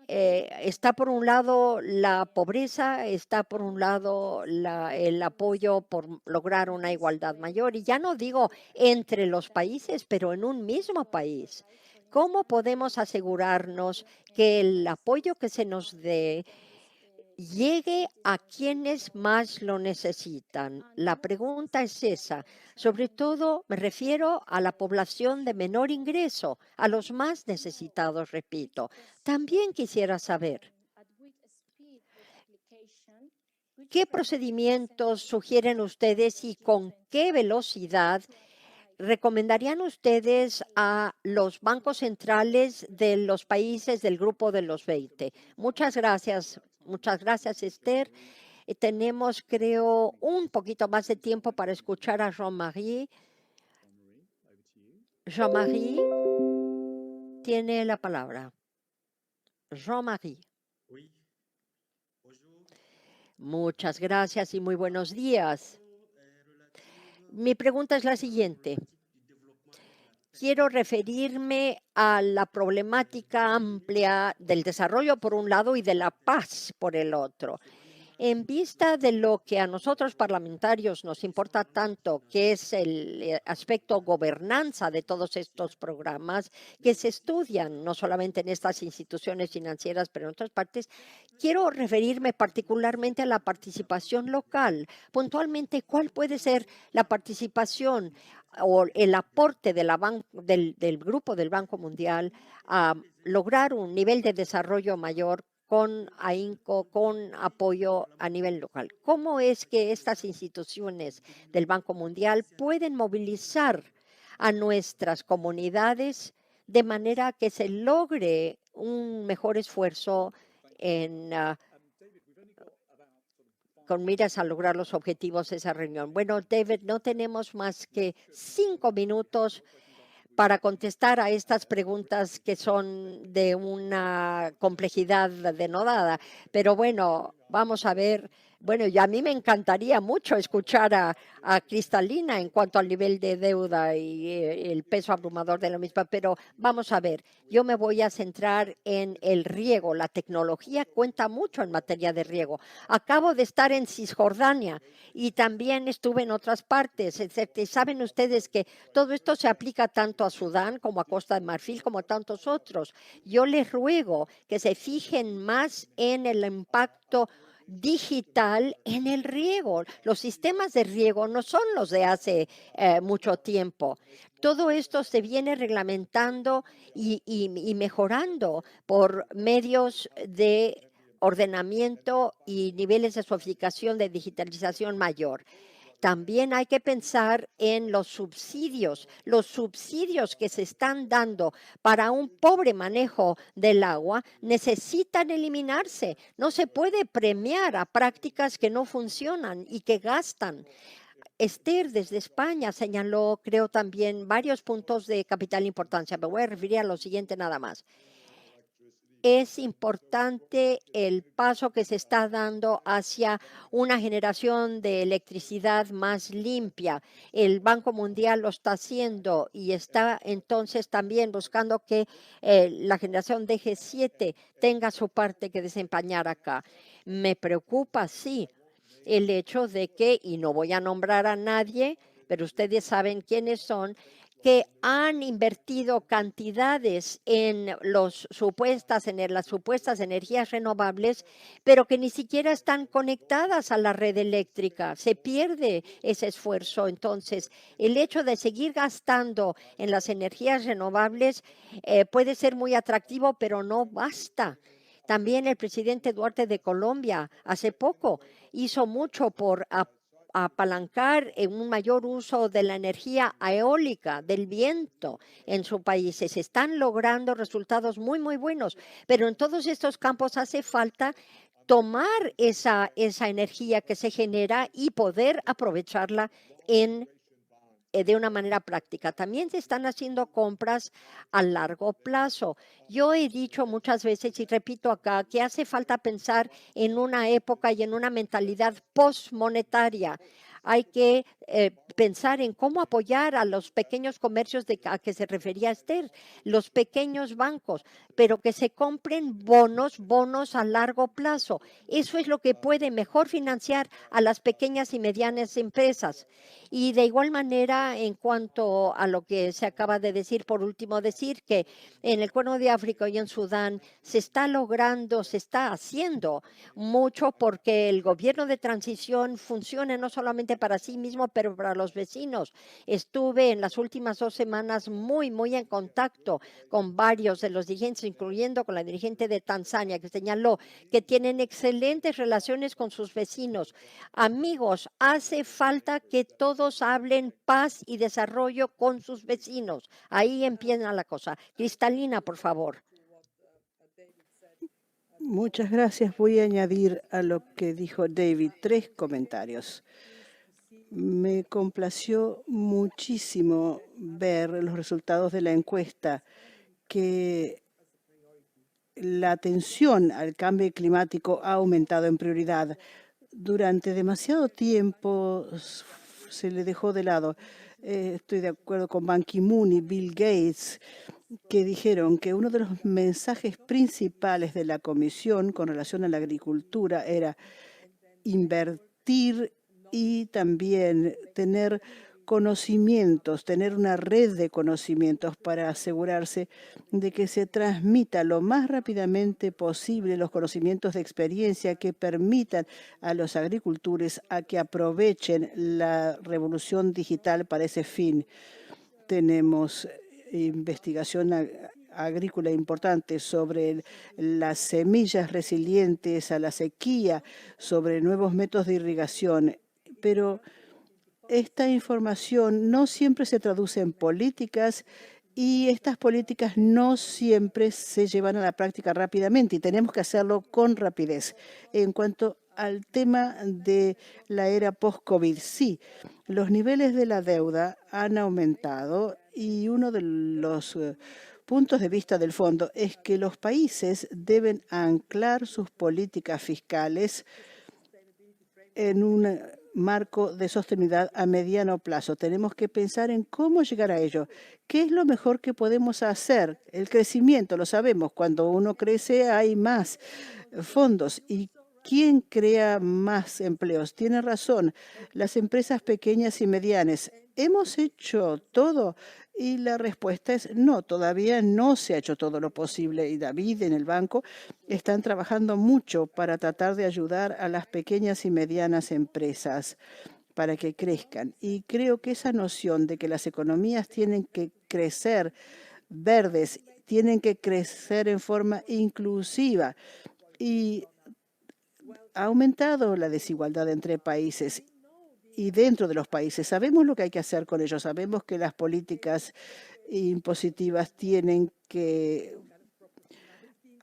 Speaker 3: Está por un lado la pobreza, está por un lado el apoyo por lograr una igualdad mayor, y ya no digo entre los países, pero en un mismo país. ¿Cómo podemos asegurarnos que el apoyo que se nos dé llegue a quienes más lo necesitan? La pregunta es esa. Sobre todo me refiero a la población de menor ingreso, a los más necesitados, repito. También quisiera saber qué procedimientos sugieren ustedes y con qué velocidad recomendarían ustedes a los bancos centrales de los países del grupo de los 20. Muchas gracias, Esther. Tenemos, creo, un poquito más de tiempo para escuchar a Jean-Marie. Jean-Marie tiene la palabra. Jean-Marie. Muchas gracias y muy buenos días. Mi pregunta es la siguiente. Quiero referirme a la problemática amplia del desarrollo por un lado y de la paz por el otro. En vista de lo que a nosotros parlamentarios nos importa tanto, que es el aspecto gobernanza de todos estos programas que se estudian no solamente en estas instituciones financieras, pero en otras partes, quiero referirme particularmente a la participación local. Puntualmente, ¿cuál puede ser la participación o el aporte de del grupo del Banco Mundial a lograr un nivel de desarrollo mayor con ahínco, con apoyo a nivel local? ¿Cómo es que estas instituciones del Banco Mundial pueden movilizar a nuestras comunidades de manera que se logre un mejor esfuerzo con miras a lograr los objetivos de esa reunión? Bueno, David, no tenemos más que 5 minutos para contestar a estas preguntas que son de una complejidad denodada. Pero bueno, vamos a ver. Bueno, y a mí me encantaría mucho escuchar a Cristalina en cuanto al nivel de deuda y el peso abrumador de la misma, pero vamos a ver, yo me voy a centrar en el riego. La tecnología cuenta mucho en materia de riego. Acabo de estar en Cisjordania y también estuve en otras partes, etc. Saben ustedes que todo esto se aplica tanto a Sudán como a Costa de Marfil como a tantos otros. Yo les ruego que se fijen más en el impacto digital en el riego. Los sistemas de riego no son los de hace mucho tiempo. Todo esto se viene reglamentando y mejorando por medios de ordenamiento y niveles de sofisticación de digitalización mayor. También hay que pensar en los subsidios que se están dando para un pobre manejo del agua necesitan eliminarse. No se puede premiar a prácticas que no funcionan y que gastan. Esther desde España señaló, creo también, varios puntos de capital importancia. Me voy a referir a lo siguiente nada más. Es importante el paso que se está dando hacia una generación de electricidad más limpia. El Banco Mundial lo está haciendo y está entonces también buscando que la generación de G7 tenga su parte que desempeñar acá. Me preocupa, sí, el hecho de que, y no voy a nombrar a nadie, pero ustedes saben quiénes son, que han invertido cantidades en las supuestas energías renovables, pero que ni siquiera están conectadas a la red eléctrica. Se pierde ese esfuerzo. Entonces, el hecho de seguir gastando en las energías renovables puede ser muy atractivo, pero no basta. También el presidente Duarte de Colombia hace poco hizo mucho por apalancar en un mayor uso de la energía eólica, del viento en su país. Se están logrando resultados muy, muy buenos, pero en todos estos campos hace falta tomar esa energía que se genera y poder aprovecharla de una manera práctica. También se están haciendo compras a largo plazo. Yo he dicho muchas veces y repito acá que hace falta pensar en una época y en una mentalidad postmonetaria. Hay que pensar en cómo apoyar a los pequeños comercios a que se refería Esther, los pequeños bancos, pero que se compren bonos a largo plazo. Eso es lo que puede mejor financiar a las pequeñas y medianas empresas. Y de igual manera, en cuanto a lo que se acaba de decir, por último, decir que en el Cuerno de África y en Sudán se está logrando, se está haciendo mucho porque el gobierno de transición funcione no solamente para sí mismo, pero para los vecinos. Estuve en las últimas 2 semanas muy en contacto con varios de los dirigentes, incluyendo con la dirigente de Tanzania, que señaló que tienen excelentes relaciones con sus vecinos. Amigos, hace falta que todos hablen paz y desarrollo con sus vecinos. Ahí empieza la cosa. Cristalina, por favor.
Speaker 2: Muchas gracias. Voy a añadir a lo que dijo David 3 comentarios. Me complació muchísimo ver los resultados de la encuesta, que la atención al cambio climático ha aumentado en prioridad. Durante demasiado tiempo se le dejó de lado. Estoy de acuerdo con Ban Ki-moon y Bill Gates, que dijeron que uno de los mensajes principales de la Comisión con relación a la agricultura era invertir y también tener conocimientos, tener una red de conocimientos para asegurarse de que se transmita lo más rápidamente posible los conocimientos de experiencia que permitan a los agricultores a que aprovechen la revolución digital para ese fin. Tenemos investigación agrícola importante sobre las semillas resilientes a la sequía, sobre nuevos métodos de irrigación, pero esta información no siempre se traduce en políticas y estas políticas no siempre se llevan a la práctica rápidamente y tenemos que hacerlo con rapidez. En cuanto al tema de la era post-COVID, sí, los niveles de la deuda han aumentado y uno de los puntos de vista del fondo es que los países deben anclar sus políticas fiscales en un marco de sostenibilidad a mediano plazo. Tenemos que pensar en cómo llegar a ello. ¿Qué es lo mejor que podemos hacer? El crecimiento, lo sabemos, cuando uno crece hay más fondos. ¿Y quién crea más empleos? Tiene razón, las empresas pequeñas y medianas. ¿Hemos hecho todo? Y la respuesta es no, todavía no se ha hecho todo lo posible. Y David en el banco están trabajando mucho para tratar de ayudar a las pequeñas y medianas empresas para que crezcan. Y creo que esa noción de que las economías tienen que crecer verdes, tienen que crecer en forma inclusiva y ha aumentado la desigualdad entre países y dentro de los países. Sabemos lo que hay que hacer con ellos. Sabemos que las políticas impositivas tienen que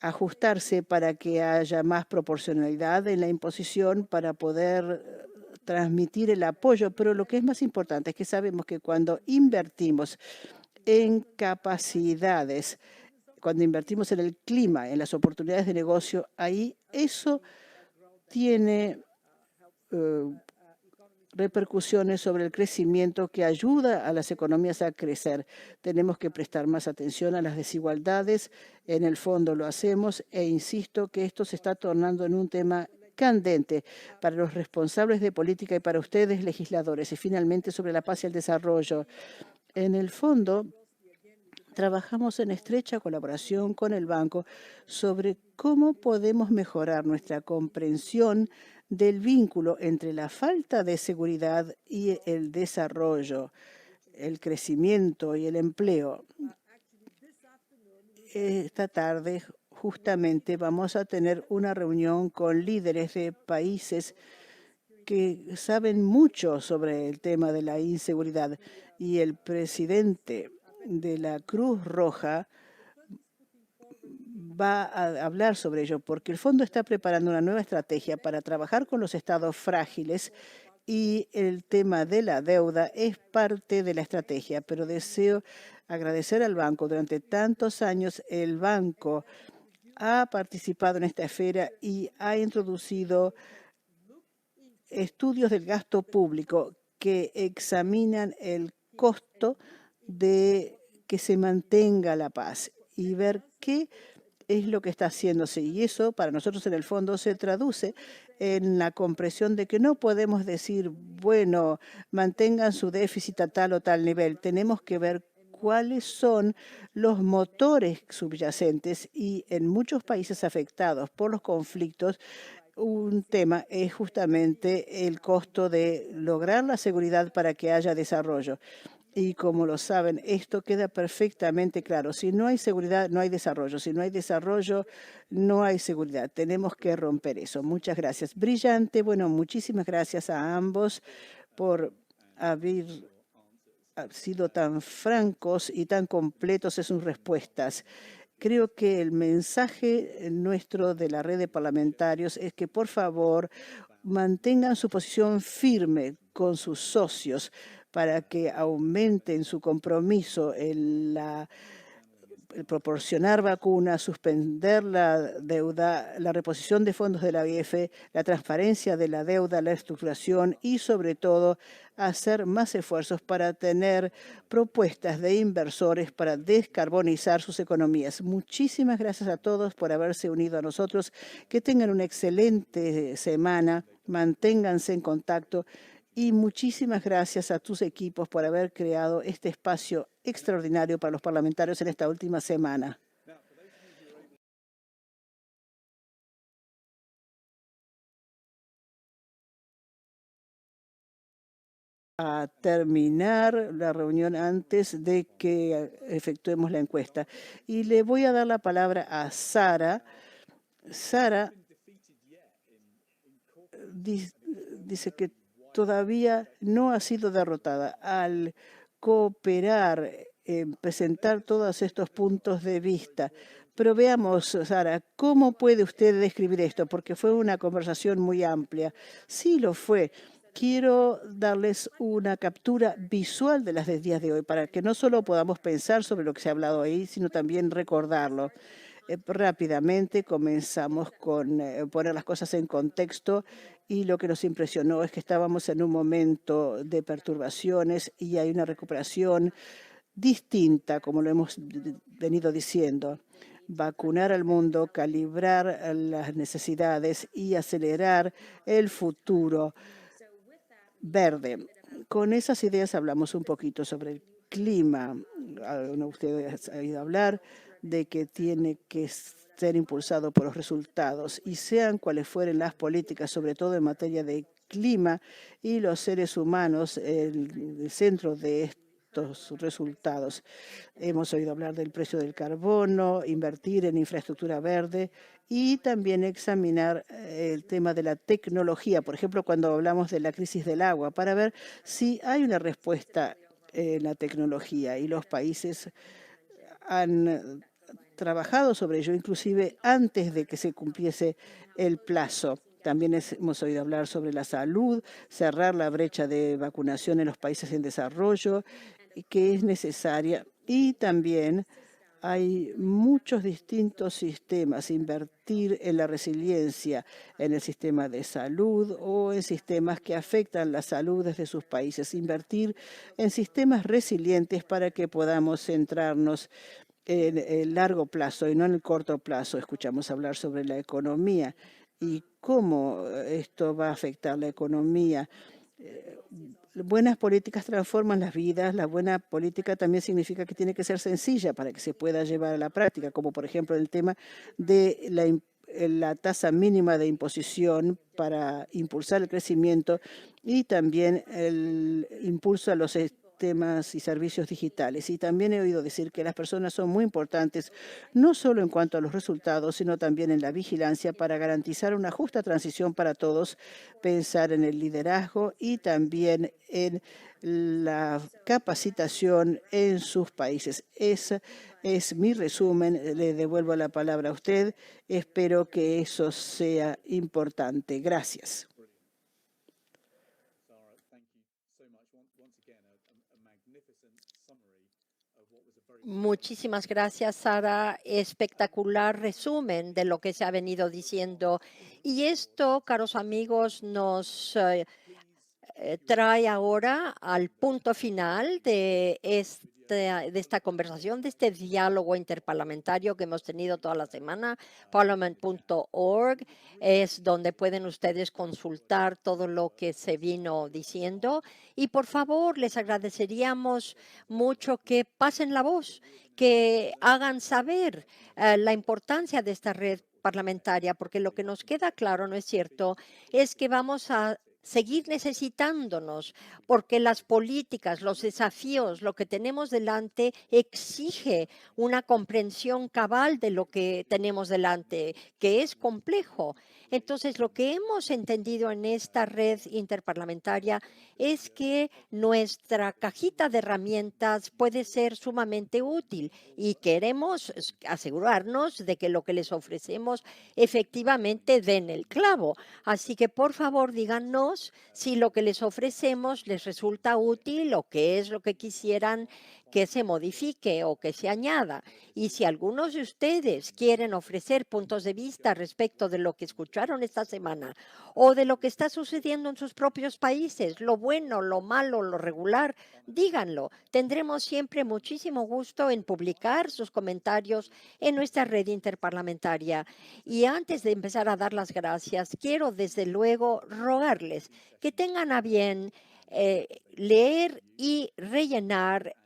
Speaker 2: ajustarse para que haya más proporcionalidad en la imposición para poder transmitir el apoyo. Pero lo que es más importante es que sabemos que cuando invertimos en capacidades, cuando invertimos en el clima, en las oportunidades de negocio, ahí eso tiene repercusiones sobre el crecimiento que ayuda a las economías a crecer. Tenemos que prestar más atención a las desigualdades. En el fondo lo hacemos e insisto que esto se está tornando en un tema candente para los responsables de política y para ustedes, legisladores. Y finalmente, sobre la paz y el desarrollo. En el fondo, trabajamos en estrecha colaboración con el banco sobre cómo podemos mejorar nuestra comprensión del vínculo entre la falta de seguridad y el desarrollo, el crecimiento y el empleo. Esta tarde justamente vamos a tener una reunión con líderes de países que saben mucho sobre el tema de la inseguridad y el presidente de la Cruz Roja va a hablar sobre ello, porque el fondo está preparando una nueva estrategia para trabajar con los estados frágiles y el tema de la deuda es parte de la estrategia, pero deseo agradecer al banco. Durante tantos años, el banco ha participado en esta esfera y ha introducido estudios del gasto público que examinan el costo de que se mantenga la paz y ver qué es lo que está haciéndose. Y eso para nosotros en el fondo se traduce en la comprensión de que no podemos decir, bueno, mantengan su déficit a tal o tal nivel. Tenemos que ver cuáles son los motores subyacentes y en muchos países afectados por los conflictos, un tema es justamente el costo de lograr la seguridad para que haya desarrollo. Y como lo saben, esto queda perfectamente claro. Si no hay seguridad, no hay desarrollo. Si no hay desarrollo, no hay seguridad. Tenemos que romper eso. Muchas gracias. Brillante. Bueno, muchísimas gracias a ambos por haber sido tan francos y tan completos en sus respuestas. Creo que el mensaje nuestro de la red de parlamentarios es que, por favor, mantengan su posición firme con sus socios para que aumenten su compromiso en el proporcionar vacunas, suspender la deuda, la reposición de fondos de la IF, la transparencia de la deuda, la estructuración y, sobre todo, hacer más esfuerzos para tener propuestas de inversores para descarbonizar sus economías. Muchísimas gracias a todos por haberse unido a nosotros. Que tengan una excelente semana. Manténganse en contacto. Y muchísimas gracias a tus equipos por haber creado este espacio extraordinario para los parlamentarios en esta última semana. A terminar la reunión antes de que efectuemos la encuesta. Y le voy a dar la palabra a Sara. Sara dice que todavía no ha sido derrotada. Al cooperar, presentar todos estos puntos de vista. Pero veamos, Sara, ¿cómo puede usted describir esto? Porque fue una conversación muy amplia. Sí lo fue. Quiero darles una captura visual de las de días de hoy para que no solo podamos pensar sobre lo que se ha hablado ahí, sino también recordarlo. Rápidamente comenzamos con poner las cosas en contexto y lo que nos impresionó es que estábamos en un momento de perturbaciones y hay una recuperación distinta, como lo hemos venido diciendo. Vacunar al mundo, calibrar las necesidades y acelerar el futuro verde. Con esas ideas hablamos un poquito sobre el clima. Ustedes han oído hablar de que tiene que ser impulsado por los resultados y sean cuales fueren las políticas, sobre todo en materia de clima y los seres humanos, el centro de estos resultados. Hemos oído hablar del precio del carbono, invertir en infraestructura verde y también examinar el tema de la tecnología, por ejemplo, cuando hablamos de la crisis del agua, para ver si hay una respuesta en la tecnología y los países han trabajado sobre ello, inclusive antes de que se cumpliese el plazo. También hemos oído hablar sobre la salud, cerrar la brecha de vacunación en los países en desarrollo, que es necesaria. Y también hay muchos distintos sistemas, invertir en la resiliencia, en el sistema de salud o en sistemas que afectan la salud desde sus países, invertir en sistemas resilientes para que podamos centrarnos en el largo plazo y no en el corto plazo. Escuchamos hablar sobre la economía y cómo esto va a afectar la economía. Buenas políticas transforman las vidas. La buena política también significa que tiene que ser sencilla para que se pueda llevar a la práctica, como por ejemplo el tema de la tasa mínima de imposición para impulsar el crecimiento y también el impulso a los sistemas y servicios digitales. Y también he oído decir que las personas son muy importantes, no solo en cuanto a los resultados, sino también en la vigilancia para garantizar una justa transición para todos, pensar en el liderazgo y también en la capacitación en sus países. Ese es mi resumen. Le devuelvo la palabra a usted. Espero que eso sea importante. Gracias.
Speaker 1: Sarah, thank you so much. Once again, a magnificent summary of what was a very
Speaker 3: Muchísimas gracias, Sara. Espectacular resumen de lo que se ha venido diciendo. Y esto, caros amigos, nos trae ahora al punto final de esta conversación, de este diálogo interparlamentario que hemos tenido toda la semana. Parliament.org es donde pueden ustedes consultar todo lo que se vino diciendo. Y por favor, les agradeceríamos mucho que pasen la voz, que hagan saber la importancia de esta red parlamentaria, porque lo que nos queda claro, ¿no es cierto?, es que vamos a seguir necesitándonos, porque las políticas, los desafíos, lo que tenemos delante exige una comprensión cabal de lo que tenemos delante, que es complejo. Entonces, lo que hemos entendido en esta red interparlamentaria es que nuestra cajita de herramientas puede ser sumamente útil y queremos asegurarnos de que lo que les ofrecemos efectivamente den el clavo. Así que, por favor, díganos si lo que les ofrecemos les resulta útil o qué es lo que quisieran que se modifique o que se añada. Y si algunos de ustedes quieren ofrecer puntos de vista respecto de lo que escucharon esta semana o de lo que está sucediendo en sus propios países, lo bueno, lo malo, lo regular, díganlo. Tendremos siempre muchísimo gusto en publicar sus comentarios en nuestra red interparlamentaria. Y antes de empezar a dar las gracias, quiero desde luego rogarles que tengan a bien leer y rellenar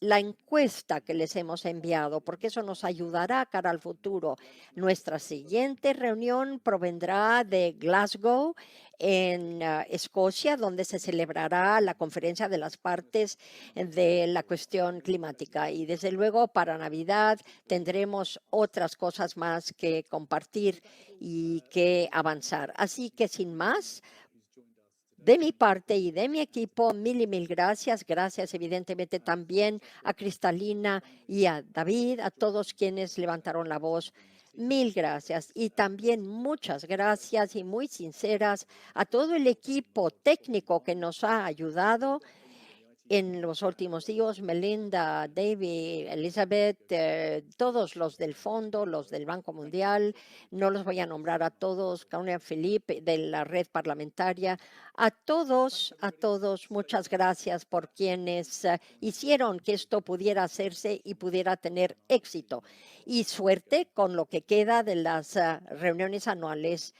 Speaker 3: la encuesta que les hemos enviado, porque eso nos ayudará cara al futuro. Nuestra siguiente reunión provendrá de Glasgow, en Escocia, donde se celebrará la conferencia de las partes de la cuestión climática. Y desde luego para Navidad tendremos otras cosas más que compartir y que avanzar. Así que sin más, de mi parte y de mi equipo, mil y mil gracias. Gracias evidentemente también a Cristalina y a David, a todos quienes levantaron la voz. Mil gracias. Y también muchas gracias y muy sinceras a todo el equipo técnico que nos ha ayudado en los últimos días, Melinda, David, Elizabeth, todos los del fondo, los del Banco Mundial, no los voy a nombrar a todos, Claudia Felipe de la red parlamentaria, a todos, muchas gracias por quienes hicieron que esto pudiera hacerse y pudiera tener éxito. Y suerte con lo que queda de las reuniones anuales